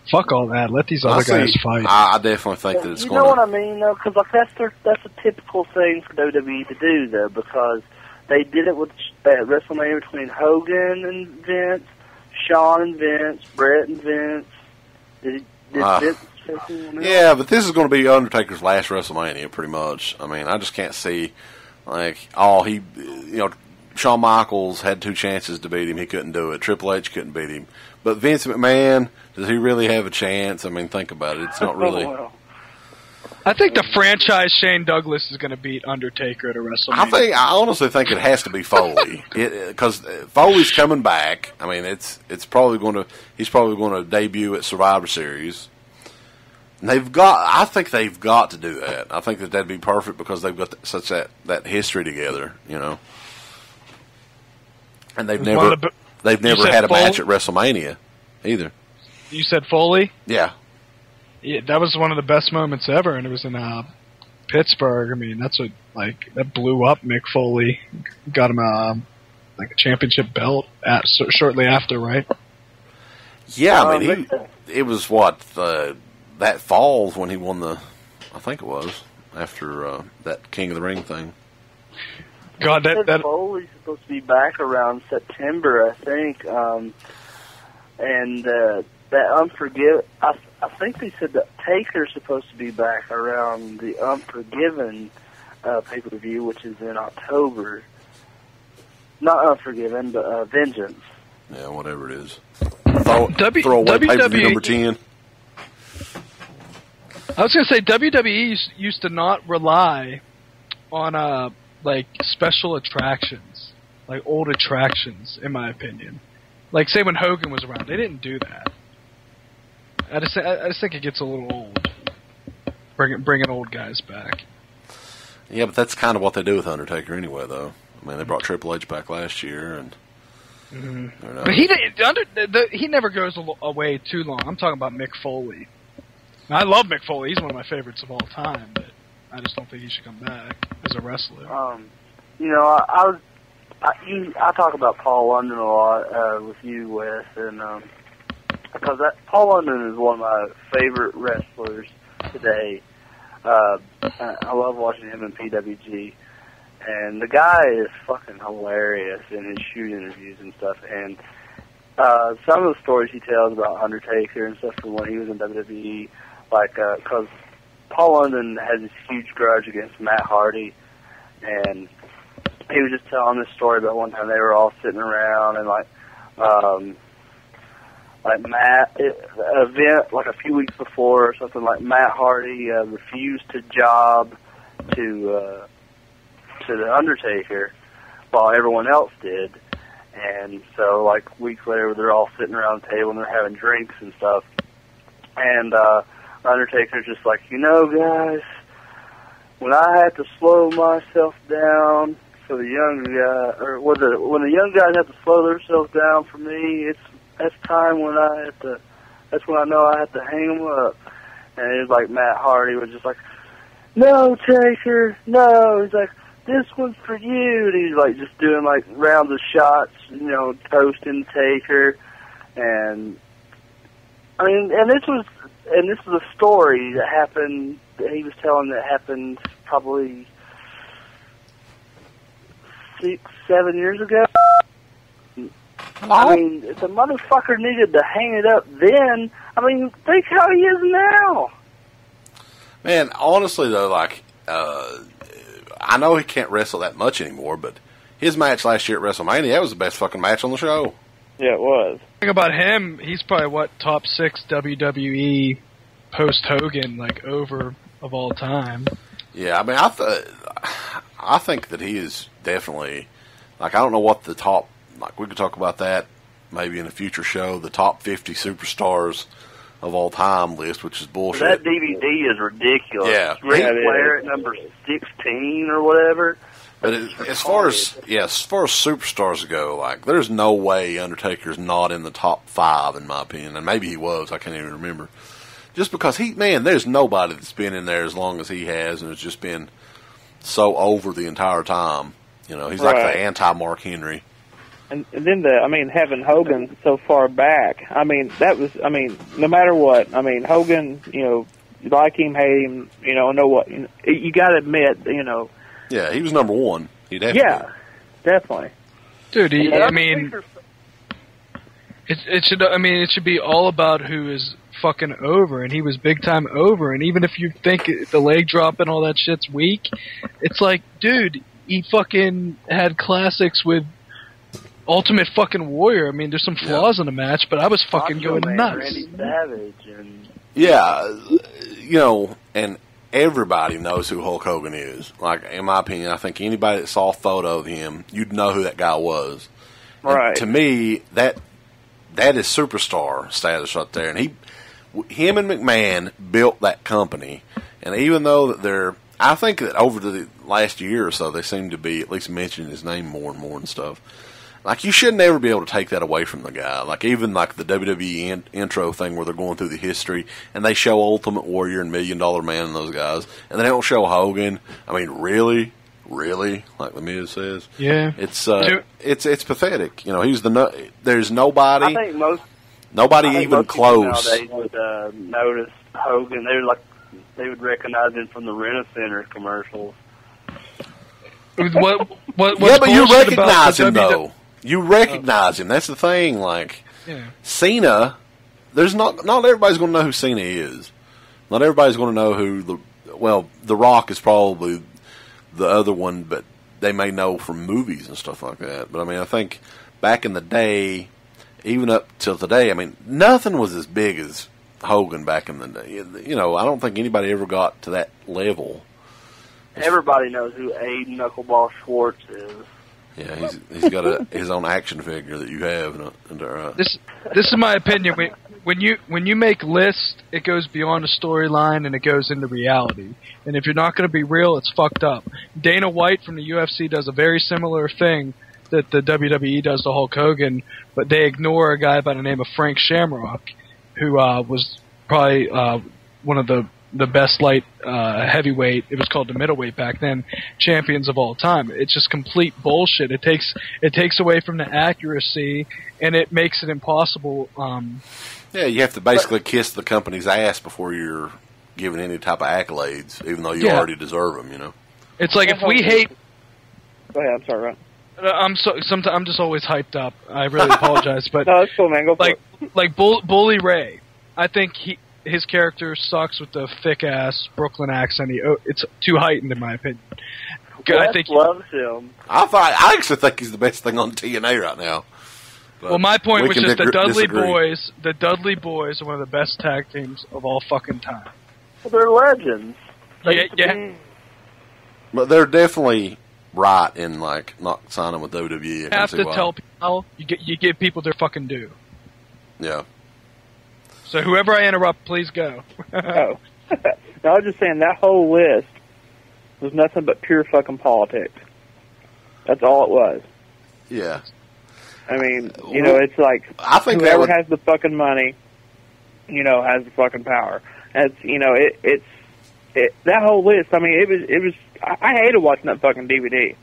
fuck all that. Let these other guys fight. I definitely think that it's going to... You know what I mean, though? Because like, that's a typical thing for WWE to do, though, because they did it with WrestleMania between Hogan and Vince, Shawn and Vince, Bret and Vince. Did Vince take anyone else? Yeah, but this is going to be Undertaker's last WrestleMania, pretty much. I mean, I just can't see, like, Shawn Michaels had 2 chances to beat him. He couldn't do it. Triple H couldn't beat him. But Vince McMahon, does he really have a chance? I mean, think about it. It's not really... I think the franchise Shane Douglas is going to beat Undertaker at a WrestleMania. I honestly think it has to be Foley, because Foley's coming back. I mean, he's probably going to debut at Survivor Series. And I think they've got to do that. I think that'd be perfect because they've got such that history together, you know. And they've never had a match at WrestleMania either. You said Foley? Yeah. Yeah, that was one of the best moments ever, and it was in Pittsburgh. I mean, that blew up Mick Foley. Got him a championship belt shortly after, right? Yeah, I mean, it was that fall when he won I think it was after that King of the Ring thing. God, that Foley's supposed to be back around September, I think, and that Unforgiven. I think they said that Taker's supposed to be back around the Unforgiven pay-per-view, which is in October. Not Unforgiven, but Vengeance. Yeah, whatever it is. Throw away pay-per-view number 10. I was going to say, WWE used to not rely on special attractions, like old attractions, in my opinion. Like, say when Hogan was around, they didn't do that. I just think it gets a little old, bringing old guys back. Yeah, but that's kind of what they do with Undertaker anyway, though. I mean, they brought Triple H back last year, and but he never goes away too long. I'm talking about Mick Foley. Now, I love Mick Foley; he's one of my favorites of all time. But I just don't think he should come back as a wrestler. I I talk about Paul London a lot with you, Wes, and because Paul London is one of my favorite wrestlers today. I love watching him in PWG, and the guy is fucking hilarious in his shoot interviews and stuff. And some of the stories he tells about Undertaker and stuff from when he was in WWE, like because Paul London has this huge grudge against Matt Hardy, and he was just telling this story about one time they were all sitting around and like Matt, an event like a few weeks before or something, like Matt Hardy refused to job to the Undertaker while everyone else did, and so like weeks later they're all sitting around the table and they're having drinks and stuff, and Undertaker's just like, guys, when I had to slow myself down for the young guy, or when the young guys have to slow themselves down for me, that's time when that's when I know I have to hang them up. And it was like Matt Hardy was just like, no, Taker, no. He's like, this one's for you. And he's like just doing like rounds of shots, toasting Taker. And I mean, and this was a story that happened, that he was telling that happened probably 6-7 years ago. I mean, if the motherfucker needed to hang it up then, I mean, think how he is now. Man, honestly though, like, I know he can't wrestle that much anymore, but his match last year at WrestleMania, that was the best fucking match on the show. Yeah, it was. The thing about him, he's probably top 6 WWE post Hogan, like, over of all time. Yeah, I mean, I think that he is definitely, like, I don't know what the top, like, we could talk about that maybe in a future show, the top 50 superstars of all time list, which is bullshit. That DVD is ridiculous. Yeah. Ric Flair at number 16 or whatever. But as far as superstars go, like, there's no way Undertaker's not in the top 5, in my opinion. And maybe he was, I can't even remember. Just because there's nobody that's been in there as long as he has, and it's just been so over the entire time. He's like the anti-Mark Henry. And then having Hogan so far back, no matter what, Hogan, you like him, hate him, know what, you got to admit, Yeah, he was number one. He'd have to be. Definitely. Dude, it should be all about who is fucking over, and he was big time over, and even if you think the leg drop and all that shit's weak, it's like, dude, he fucking had classics with Ultimate fucking Warrior. I mean, there's some flaws in the match, but I was fucking going nuts. Randy Savage and and everybody knows who Hulk Hogan is. Like, in my opinion, I think anybody that saw a photo of him, you'd know who that guy was. Right. And to me, that is superstar status right there. And him and McMahon built that company. And even though that I think that over the last year or so, they seem to be at least mentioning his name more and more and stuff. Like, you should never be able to take that away from the guy. Like, even like the WWE intro thing where they're going through the history and they show Ultimate Warrior and $1 Million Man and those guys, and they don't show Hogan. I mean, really, like the Miz says. Yeah, it's pathetic. There's nobody. I think nobody even close. Nowadays would notice Hogan. They would recognize him from the Rent-A-Center commercials. But you recognize him though. You recognize him. That's the thing. Like, Cena, there's not everybody's going to know who Cena is. Not everybody's going to know who The Rock is probably the other one, but they may know from movies and stuff like that. But I mean, I think back in the day, even up till today, I mean, nothing was as big as Hogan back in the day. I don't think anybody ever got to that level. Everybody knows who Abe Knuckleball Schwartz is. Yeah, he's got his own action figure that you have. This is my opinion. When you make lists, it goes beyond a storyline and it goes into reality. And if you're not going to be real, it's fucked up. Dana White from the UFC does a very similar thing that the WWE does to Hulk Hogan, but they ignore a guy by the name of Frank Shamrock, who was probably one of the the best light heavyweight. It was called the middleweight back then. Champions of all time. It's just complete bullshit. It takes away from the accuracy, and it makes it impossible. Yeah, you have to basically kiss the company's ass before you're given any type of accolades, even though you already deserve them. You know. It's like if we hate. Go ahead. I'm sorry, Ron. Sometimes I'm just always hyped up. I really apologize, but no, that's cool, man. Go for it. Like Bully Ray. I think his character sucks with the thick ass Brooklyn accent. It's too heightened in my opinion. I think loves him. I actually think he's the best thing on TNA right now. Well, my point was just the Dudley disagree. Boys. The Dudley Boys are one of the best tag teams of all fucking time. Well, they're legends. Yeah. But they're definitely right in like not signing with WWE. You have to tell people you give people their fucking due. Yeah. So whoever I interrupt, please go. Oh. No, I was just saying that whole list was nothing but pure fucking politics. That's all it was. Yeah. I mean, it's like I think whoever has the fucking money, has the fucking power. That's it's that whole list. I mean, it was. I hated watching that fucking DVD.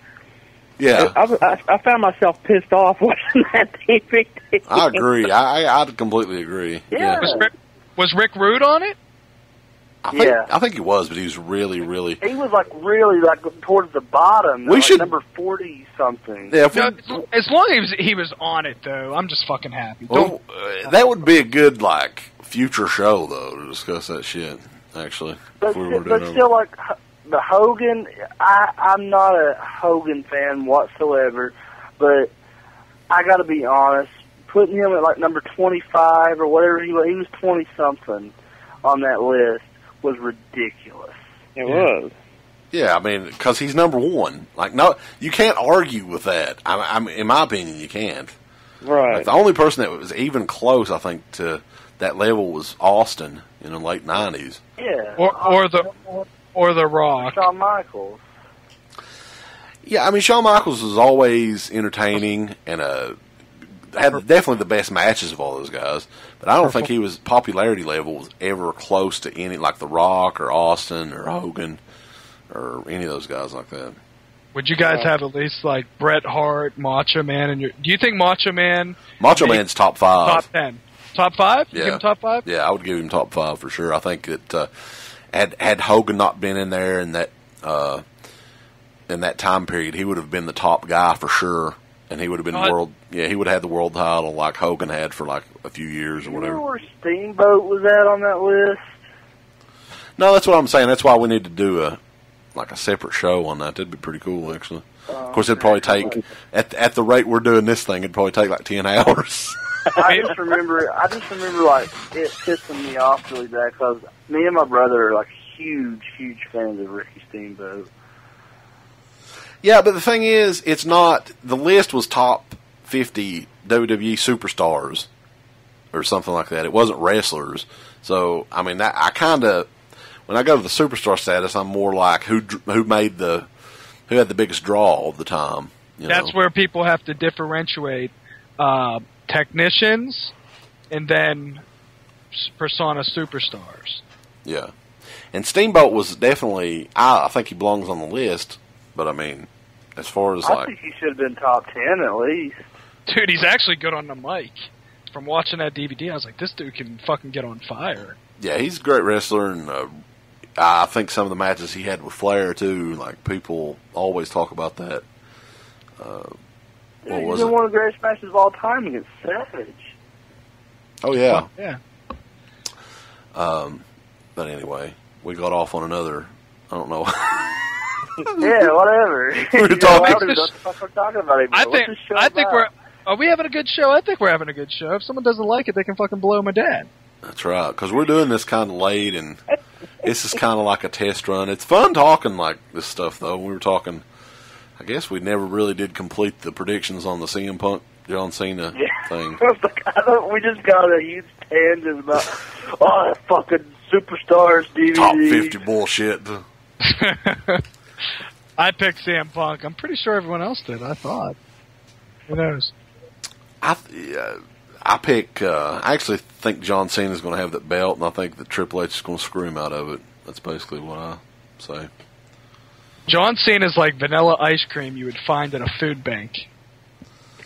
Yeah, I found myself pissed off watching that DVD. I agree. I completely agree. Yeah. Was Rick Rude on it? I think he was, but he was really, really. He was really towards the bottom. We should number 40 something. Yeah, as long as he was on it, though, I'm just fucking happy. Well, that would be a good future show though to discuss that shit. Actually, but still, the Hogan. I'm not a Hogan fan whatsoever, but I got to be honest. Putting him at number 25 or whatever he was 20 something on that list was ridiculous. It was. Yeah, I mean, because he's number one. No, you can't argue with that. In my opinion, you can't. Right. The only person that was even close, I think, to that level was Austin in the late 90s. Yeah. Or the Rock. Shawn Michaels. Yeah, I mean, Shawn Michaels was always entertaining and had definitely the best matches of all those guys. But I don't think he was popularity level was ever close to any like The Rock or Austin or Hogan or any of those guys like that. Would you guys have at least Bret Hart, Macho Man, and do you think Macho Man? Macho Man's top 5. Top 10. Top 5? Yeah. You give him top 5? Yeah, I would give him top 5 for sure. I think that had Hogan not been in there in that time period, he would have been the top guy for sure. And he would have been world. Yeah, he would have had the world title like Hogan had for a few years or whatever. You know where Steamboat was at on that list? No, that's what I'm saying. That's why we need to do a separate show on that. That'd be pretty cool, actually. Of course, it'd probably take at the rate we're doing this thing, it'd probably take 10 hours. I just remember it pissing me off really bad because me and my brother are huge fans of Ricky Steamboat. Yeah, but the thing is, it's not. The list was top 50 WWE superstars or something like that. It wasn't wrestlers. So, I mean, that I kind of, when I go to the superstar status, I'm more like who had the biggest draw of the time. That's where people have to differentiate technicians and then persona superstars. Yeah, and Steamboat was definitely. I think he belongs on the list. But I mean, as far as I think he should have been top 10 at least. Dude, he's actually good on the mic. From watching that DVD, I was like, this dude can fucking get on fire. Yeah, he's a great wrestler, and I think some of the matches he had with Flair too. People always talk about that. He's been one of the greatest matches of all time against Savage. Oh yeah, yeah. But anyway, we got off on another. I don't know. Yeah, whatever. We're talking. I think are we having a good show? I think we're having a good show. If someone doesn't like it, they can fucking blow my dad. That's right, because we're doing this kind of late, and this is kind of like a test run. It's fun talking this stuff, though. We were talking. I guess we never really did complete the predictions on the CM Punk John Cena thing. We just got a huge tangent about that fucking Superstars DVD. Top 50 bullshit. I picked CM Punk. I'm pretty sure everyone else did. I thought. Who knows? I actually think John Cena's going to have that belt, and I think that Triple H is going to screw him out of it. That's basically what I say. John Cena's like vanilla ice cream you would find at a food bank.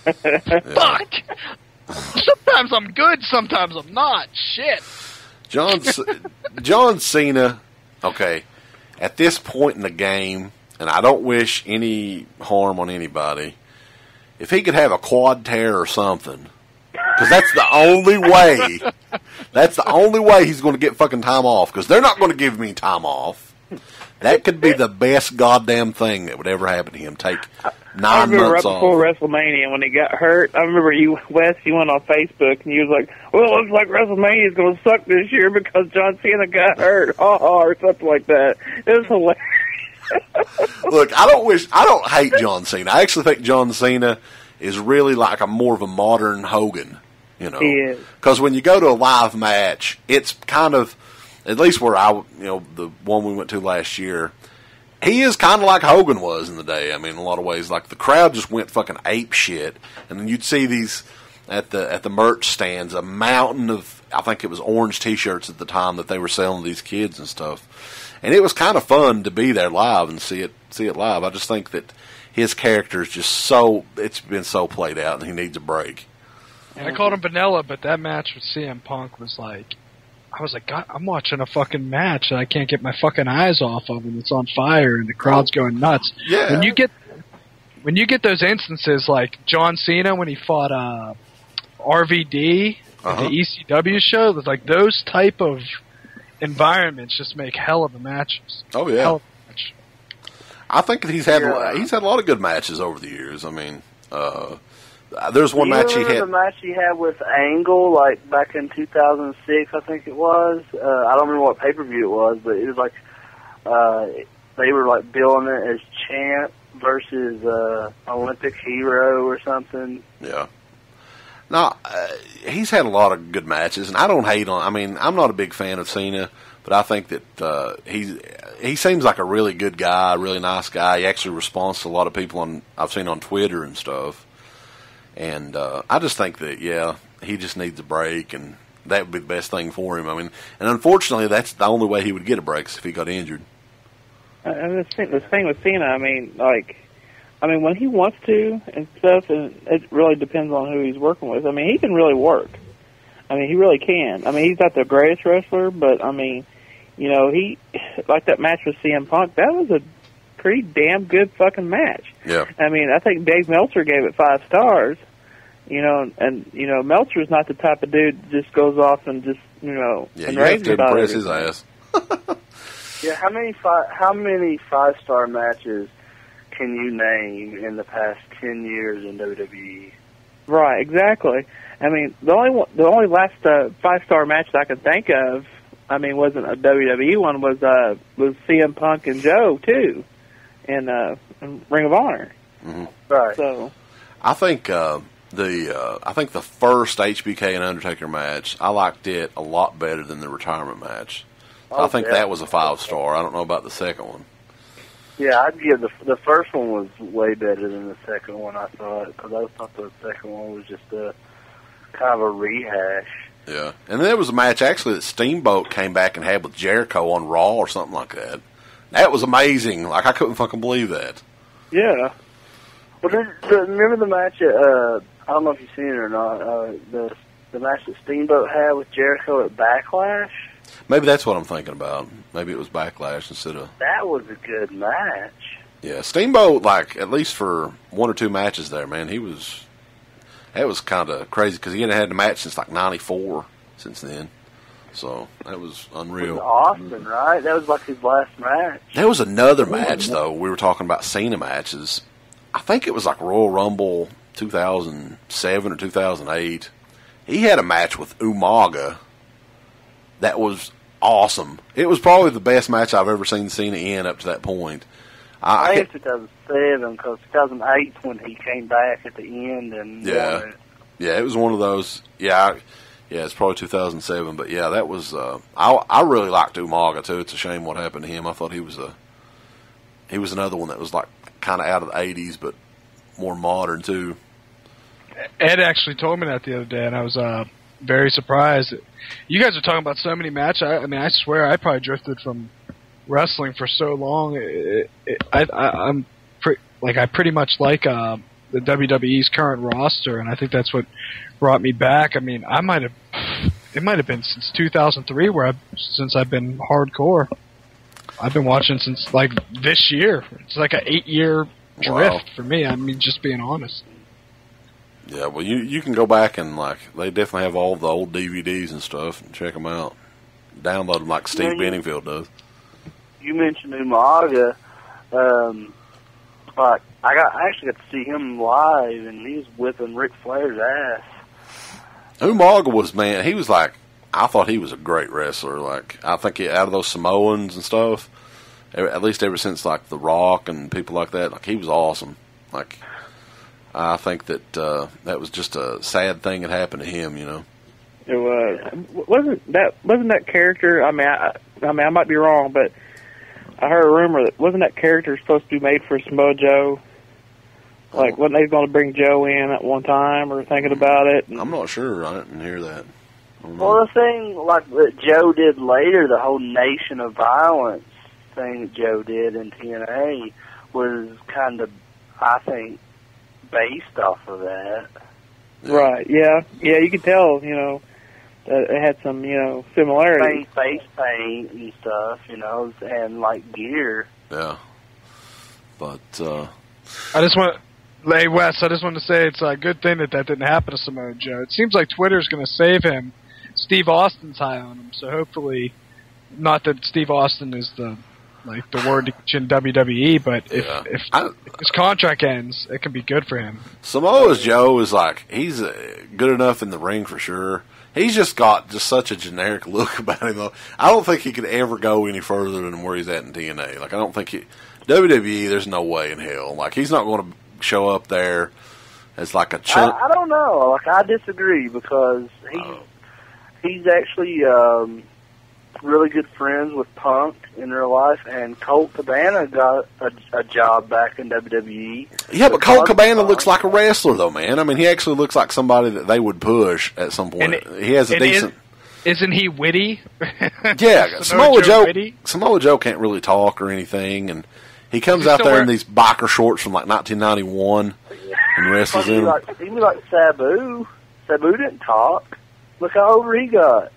Fuck! Sometimes I'm good, sometimes I'm not. Shit. John Cena, okay, at this point in the game, and I don't wish any harm on anybody, if he could have a quad tear or something, because that's the only way he's going to get fucking time off, because they're not going to give me time off. That could be the best goddamn thing that would ever happen to him. Take 9 months off. Before WrestleMania when he got hurt, I remember Wes, you went on Facebook and you was like, well, it looks like WrestleMania is going to suck this year because John Cena got hurt, or something like that. It was hilarious. Look, I don't hate John Cena. I actually think John Cena is really like more of a modern Hogan, you know. He is. Because when you go to a live match, it's kind of, at least where the one we went to last year, he is kind of like Hogan was in the day. I mean, in a lot of ways, like the crowd just went fucking ape shit, and then you'd see these at the merch stands, a mountain of, I think it was orange T-shirts at the time that they were selling to these kids and stuff, and it was kind of fun to be there live and see it live. I just think that his character is just it's been so played out, and he needs a break. And I called him vanilla, but that match with CM Punk was like, I was like, God, I'm watching a fucking match that I can't get my fucking eyes off of, and it's on fire, and the crowd's going nuts. Yeah. When you get those instances like John Cena when he fought RVD at the ECW show, it's like those type of environments just make hell of a matches. Oh yeah. Hell of a match. I think he's had a lot of good matches over the years. I mean, there's one match he had. The match he had with Angle, like back in 2006, I think it was. I don't remember what pay-per-view it was, but it was like they were like billing it as Champ versus Olympic Hero or something. Yeah. No, he's had a lot of good matches, and I don't hate on. I mean, I'm not a big fan of Cena, but I think that he seems like a really good guy, a really nice guy. He actually responds to a lot of people I've seen on Twitter and stuff. And I just think that, he just needs a break, and that would be the best thing for him. I mean, and unfortunately, that's the only way he would get a break is if he got injured. And the thing with Cena, I mean, when he wants to and stuff, and it really depends on who he's working with. I mean, he can really work. I mean, he really can. I mean, he's not the greatest wrestler, but, I mean, you know, he, like that match with CM Punk, that was a pretty damn good fucking match. Yeah. I mean, I think Dave Meltzer gave it 5 stars, you know, and, you know, Meltzer's not the type of dude that just goes off and just, you know, and raves about it. Yeah, you have to impress his ass. Yeah, how many 5-star matches can you name in the past 10 years in WWE? Right, exactly. I mean, the only last 5-star match that I can think of, I mean, wasn't a WWE one, was CM Punk and Joe too, in Ring of Honor. Mm-hmm. Right. So, I think the first HBK and Undertaker match, I liked it a lot better than the retirement match. I think that was a 5-star. I don't know about the second one. Yeah, I'd give the first one was way better than the second one, I thought, because I thought the second one was just a kind of a rehash. Yeah, and then there was a match actually that Steamboat came back and had with Jericho on Raw or something like that. That was amazing. Like, I couldn't fucking believe that. yeah. Well, remember the match at, I don't know if you've seen it or not, the match that Steamboat had with Jericho at Backlash? Maybe that's what I'm thinking about. Maybe it was Backlash instead of... That was a good match. Yeah, Steamboat, like, at least for 1 or 2 matches there, man, he was... That was kind of crazy, because he hadn't had a match since, like, 94 since then. So, that was unreal. It was Austin, right? That was, like, his last match. There was another match, though. We were talking about Cena matches. I think it was, like, Royal Rumble 2007 or 2008. He had a match with Umaga that was awesome. It was probably the best match I've ever seen Cena in up to that point. I think 2007, because 2008 when he came back at the end and won it. Yeah, it was one of those. Yeah, it's probably 2007. But yeah, that was. I really liked Umaga too. It's a shame what happened to him. I thought he was another one that was like kind of out of the '80s, but more modern too. Ed actually told me that the other day, and I was very surprised. You guys are talking about so many matches. I mean, I swear I probably drifted from wrestling for so long, I pretty much like the WWE's current roster, and I think that's what brought me back. I mean, it might have been since 2003 since I've been hardcore. I've been watching since like this year. It's like an 8-year drift for me. I mean, just being honest. Yeah, well, you can go back and like they definitely have all the old DVDs and stuff and check them out. Download them like Steve Benningfield does. You mentioned Umaga. Like I actually got to see him live, and he was whipping Ric Flair's ass. Umaga was, man, he was like, I thought he was a great wrestler. Like, I think out of those Samoans and stuff, at least ever since like The Rock and people like that, like he was awesome. Like, I think that that was just a sad thing that happened to him, you know. It was. Wasn't that character? I mean, I might be wrong, but I heard a rumor that wasn't that character supposed to be made for Samoa Joe? Like, wasn't they going to bring Joe in at one time, or thinking about it? I'm not sure. I didn't hear that. Well, the thing like that Joe did later, the whole Nation of Violence thing that Joe did in TNA was kind of, I think, based off of that. Right, yeah, you could tell, you know, that it had some, you know, similarities. Face paint and stuff, you know, and like gear. Yeah. But, I just want to say it's a good thing that didn't happen to Samoa Joe. It seems like Twitter's going to save him. Steve Austin's high on him, so hopefully, not that Steve Austin is the word to in WWE, but if his contract ends, it can be good for him. Samoa Joe is like, he's good enough in the ring for sure. He's just got such a generic look about him, though. I don't think he could ever go any further than where he's at in TNA. Like, I don't think WWE, there's no way in hell. Like, he's not going to show up there as like a chump. I don't know. Like, I disagree because he's actually really good friends with Punk in real life, and Colt Cabana got a job back in WWE. Yeah, but Colt Cabana looks like a wrestler, though, man. I mean, he actually looks like somebody that they would push at some point. He has a decent... Isn't he witty? Yeah, Samoa Joe can't really talk or anything, and he comes out there in these biker shorts from like 1991 and wrestles in them. He'd be like Sabu. Sabu didn't talk. Look how over he got.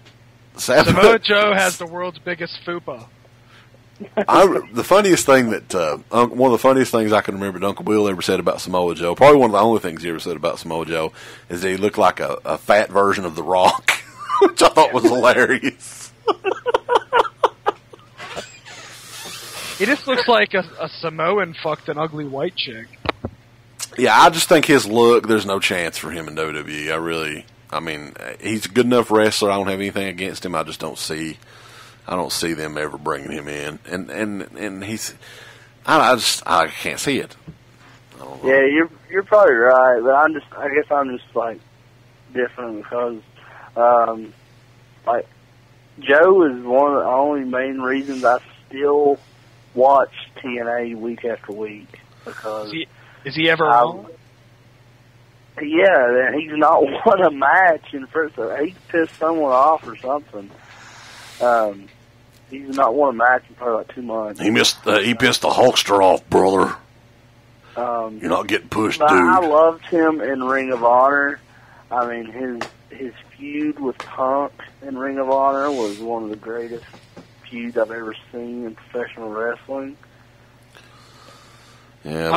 Samoa Joe has the world's biggest fupa. The funniest thing that one of the funniest things I can remember that Uncle Bill ever said about Samoa Joe, probably one of the only things he ever said about Samoa Joe, is that he looked like a fat version of The Rock, which I thought was hilarious. He just looks like a Samoan fucked an ugly white chick. Yeah, I just think his look, there's no chance for him in WWE. I mean, he's a good enough wrestler. I don't have anything against him. I just don't see them ever bringing him in. And he's, I can't see it. I don't know. Yeah, you're probably right, but I guess I'm just like different because, like Joe is one of the only main reasons I still watch TNA week after week because is he ever wrong? Yeah, he's not won a match in first. He pissed someone off or something. He's not won a match in probably like 2 months. He pissed the Hulkster off, brother. You're not getting pushed, dude. I loved him in Ring of Honor. I mean, his feud with Punk in Ring of Honor was one of the greatest feuds I've ever seen in professional wrestling. Yeah,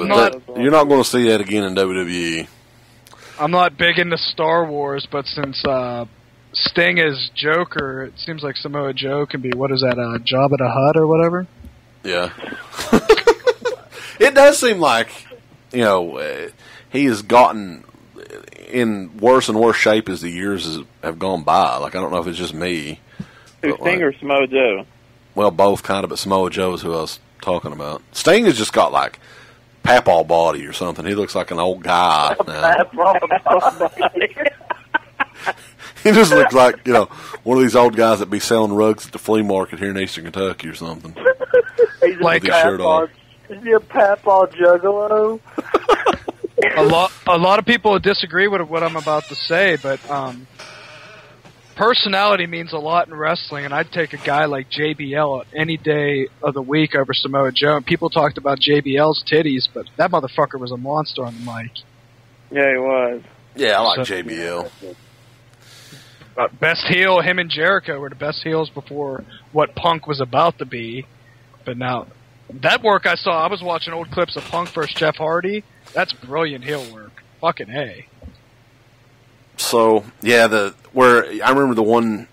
you're not going to see that again in WWE. I'm not big into Star Wars, but since Sting is Joker, it seems like Samoa Joe can be, what is that, Jabba the Hutt or whatever? Yeah. It does seem like, you know, he has gotten in worse and worse shape as the years have gone by. Like, I don't know if it's just me. Sting or Samoa Joe? Well, both kind of, but Samoa Joe is who I was talking about. Sting has just got, like, Papaw body or something. He looks like an old guy now. He just looks like, you know, one of these old guys that be selling rugs at the flea market here in Eastern Kentucky or something. He's like his shirt off. Is he a Papaw juggalo? A lot of people disagree with what I'm about to say, but personality means a lot in wrestling, and I'd take a guy like JBL any day of the week over Samoa Joe. And people talked about JBL's titties, but that motherfucker was a monster on the mic. Yeah, he was. Yeah, I like JBL. Best heel, him and Jericho were the best heels before what Punk was about to be. But now, that work I saw, I was watching old clips of Punk versus Jeff Hardy. That's brilliant heel work. Fucking A. So, yeah, I remember the one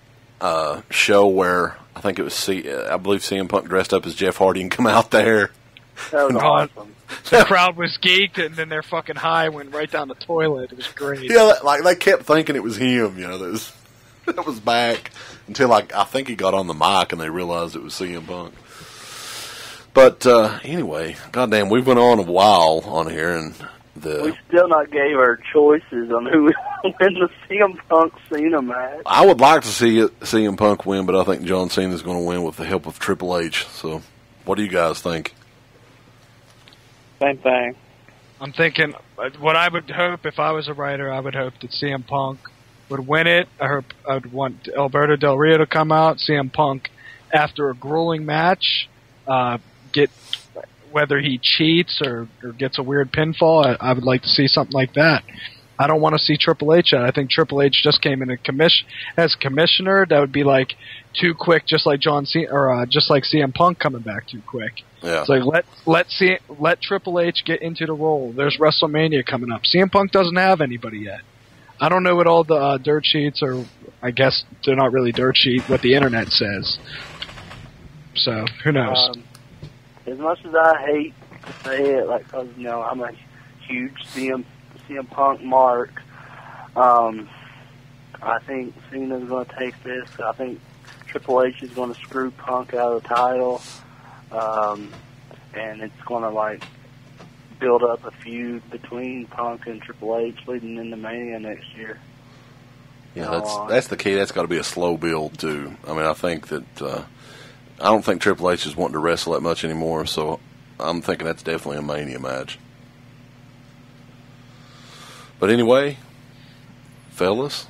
show where I think it was I believe CM Punk dressed up as Jeff Hardy and come out there. That was awesome. The crowd was geeked, and then their fucking high went right down the toilet. It was great. Yeah, like they kept thinking it was him. You know, that was back until I think he got on the mic and they realized it was CM Punk. But anyway, goddamn, we've went on a while on here, and we still not gave our choices on who would win the CM Punk Cena match. I would like to see CM Punk win, but I think John Cena's going to win with the help of Triple H. So, what do you guys think? Same thing. I'm thinking, what I would hope if I was a writer, I would hope that CM Punk would win it. I'd want Alberto Del Rio to come out, CM Punk, after a grueling match, get whether he cheats or gets a weird pinfall. I would like to see something like that. I don't want to see Triple H. I think Triple H just came in as commissioner. That would be like too quick, just like John Cena or just like CM Punk coming back too quick. Yeah. So let Triple H get into the role. There's WrestleMania coming up. CM Punk doesn't have anybody yet. I don't know what all the dirt sheets or I guess they're not really dirt sheet. What the internet says. So who knows? As much as I hate to say it, like, cause I'm a huge CM Punk mark. I think Cena's going to take this. I think Triple H is going to screw Punk out of the title, and it's going to build up a feud between Punk and Triple H leading into Mania next year. Yeah, that's the key. That's got to be a slow build too. I mean, I think that I don't think Triple H is wanting to wrestle that much anymore, so I'm thinking that's definitely a Mania match. But anyway, fellas,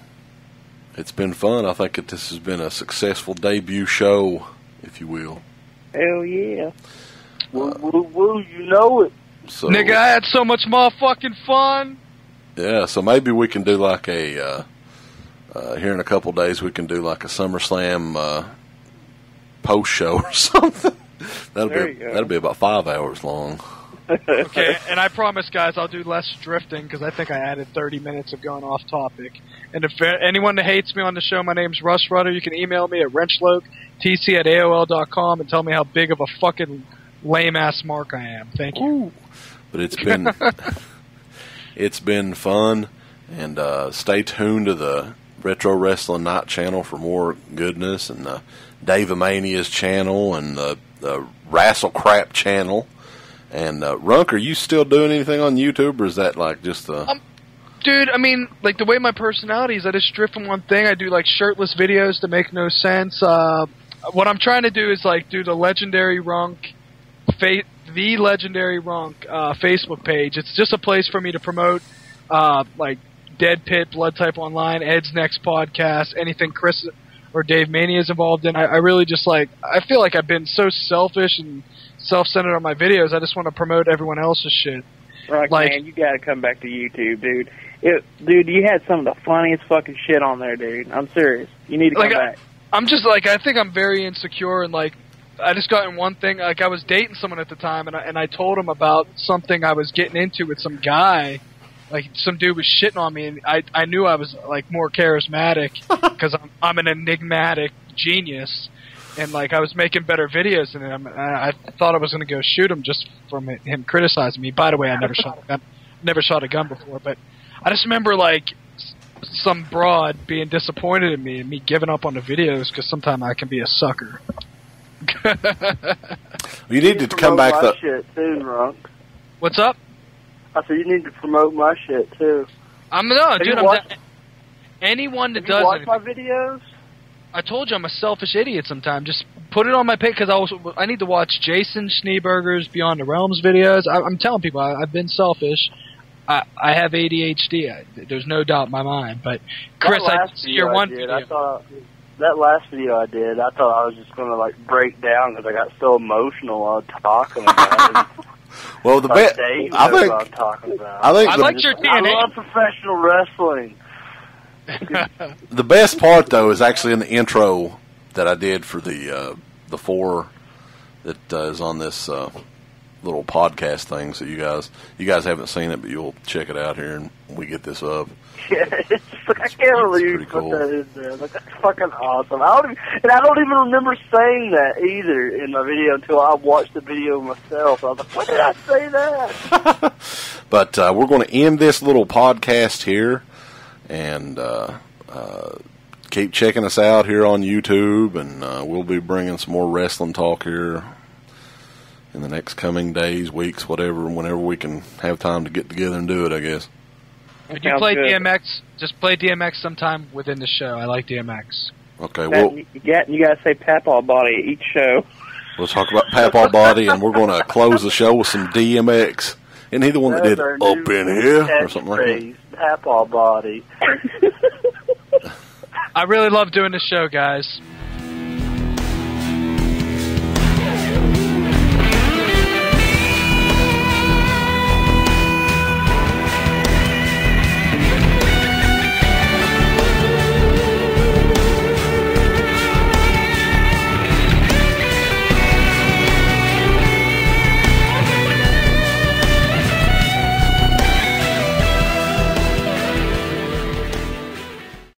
it's been fun. I think that this has been a successful debut show, if you will. Hell yeah. Woo, you know it. So, Nigga, I had so much motherfucking fun. Yeah, so maybe we can do like a, here in a couple of days, we can do like a SummerSlam post show or something. That'll be about 5 hours long. Okay, and I promise, guys, I'll do less drifting because I think I added 30 minutes of going off topic. And if anyone that hates me on the show, my name's Russ Rudder. You can email me at wrenchloketc@aol.com and tell me how big of a fucking lame-ass mark I am. Thank you. Ooh. But it's been fun, and stay tuned to the Retro Wrestling Night channel for more goodness, and the Davemania's channel, and the Wrestle Crap channel. And Runk, are you still doing anything on YouTube, or is that like just Dude, I mean, like the way my personality is, I just drift from one thing. I do like shirtless videos that make no sense. What I'm trying to do is like do the Legendary Runk, Facebook page. It's just a place for me to promote like Dead Pit, Blood Type Online, Ed's Next Podcast, anything Chris or Dave Mania is involved in. I really just I feel like I've been so selfish and self-centered on my videos. I just want to promote everyone else's shit. Right, man, you gotta come back to YouTube, dude. Dude, you had some of the funniest fucking shit on there, dude. I'm serious. You need to come back. I'm just I think I'm very insecure, and I just got in one thing. Like, I was dating someone at the time, and I told him about something I was getting into with some guy. Like, some dude was shitting on me, and I knew I was more charismatic because I'm an enigmatic genius. And I was making better videos than him. And I thought I was going to go shoot him just from him criticizing me. By the way, I never shot a gun before. But I just remember some broad being disappointed in me and me giving up on the videos because sometimes I can be a sucker. You need to come back. My shit too, Runk. What's up? I said you need to promote my shit too. Anyone that Have does you watch anything. my videos? I told you I'm a selfish idiot sometimes. Just put it on my page because I need to watch Jason Schneeberger's Beyond the Realms videos. I'm telling people I've been selfish. I have ADHD. There's no doubt in my mind. But Chris, I see your one video. That last video I did, I thought I was just going to like break down because I got so emotional while talking about it. Well, the best. I like your TNA. I love professional wrestling. The best part though is actually in the intro that I did for the 4 that is on this little podcast thing. So you guys haven't seen it, but you'll check it out here and we get this up. Yeah, I can't believe you put that in there. Like, that's fucking awesome. I don't even remember saying that either in my video until I watched the video myself. I was like, when did I say that? But we're going to end this little podcast here, and keep checking us out here on YouTube, and we'll be bringing some more wrestling talk here in the next coming days, weeks, whatever, whenever we can have time to get together and do it, I guess. When you play DMX, just play DMX sometime within the show. I like DMX. Okay, well, you gotta say Papaw Body each show. We'll talk about Papaw Body, and we're going to close the show with some DMX. Isn't he the one that did Up in Here or something like that? Papaw Body. I really love doing the show, guys.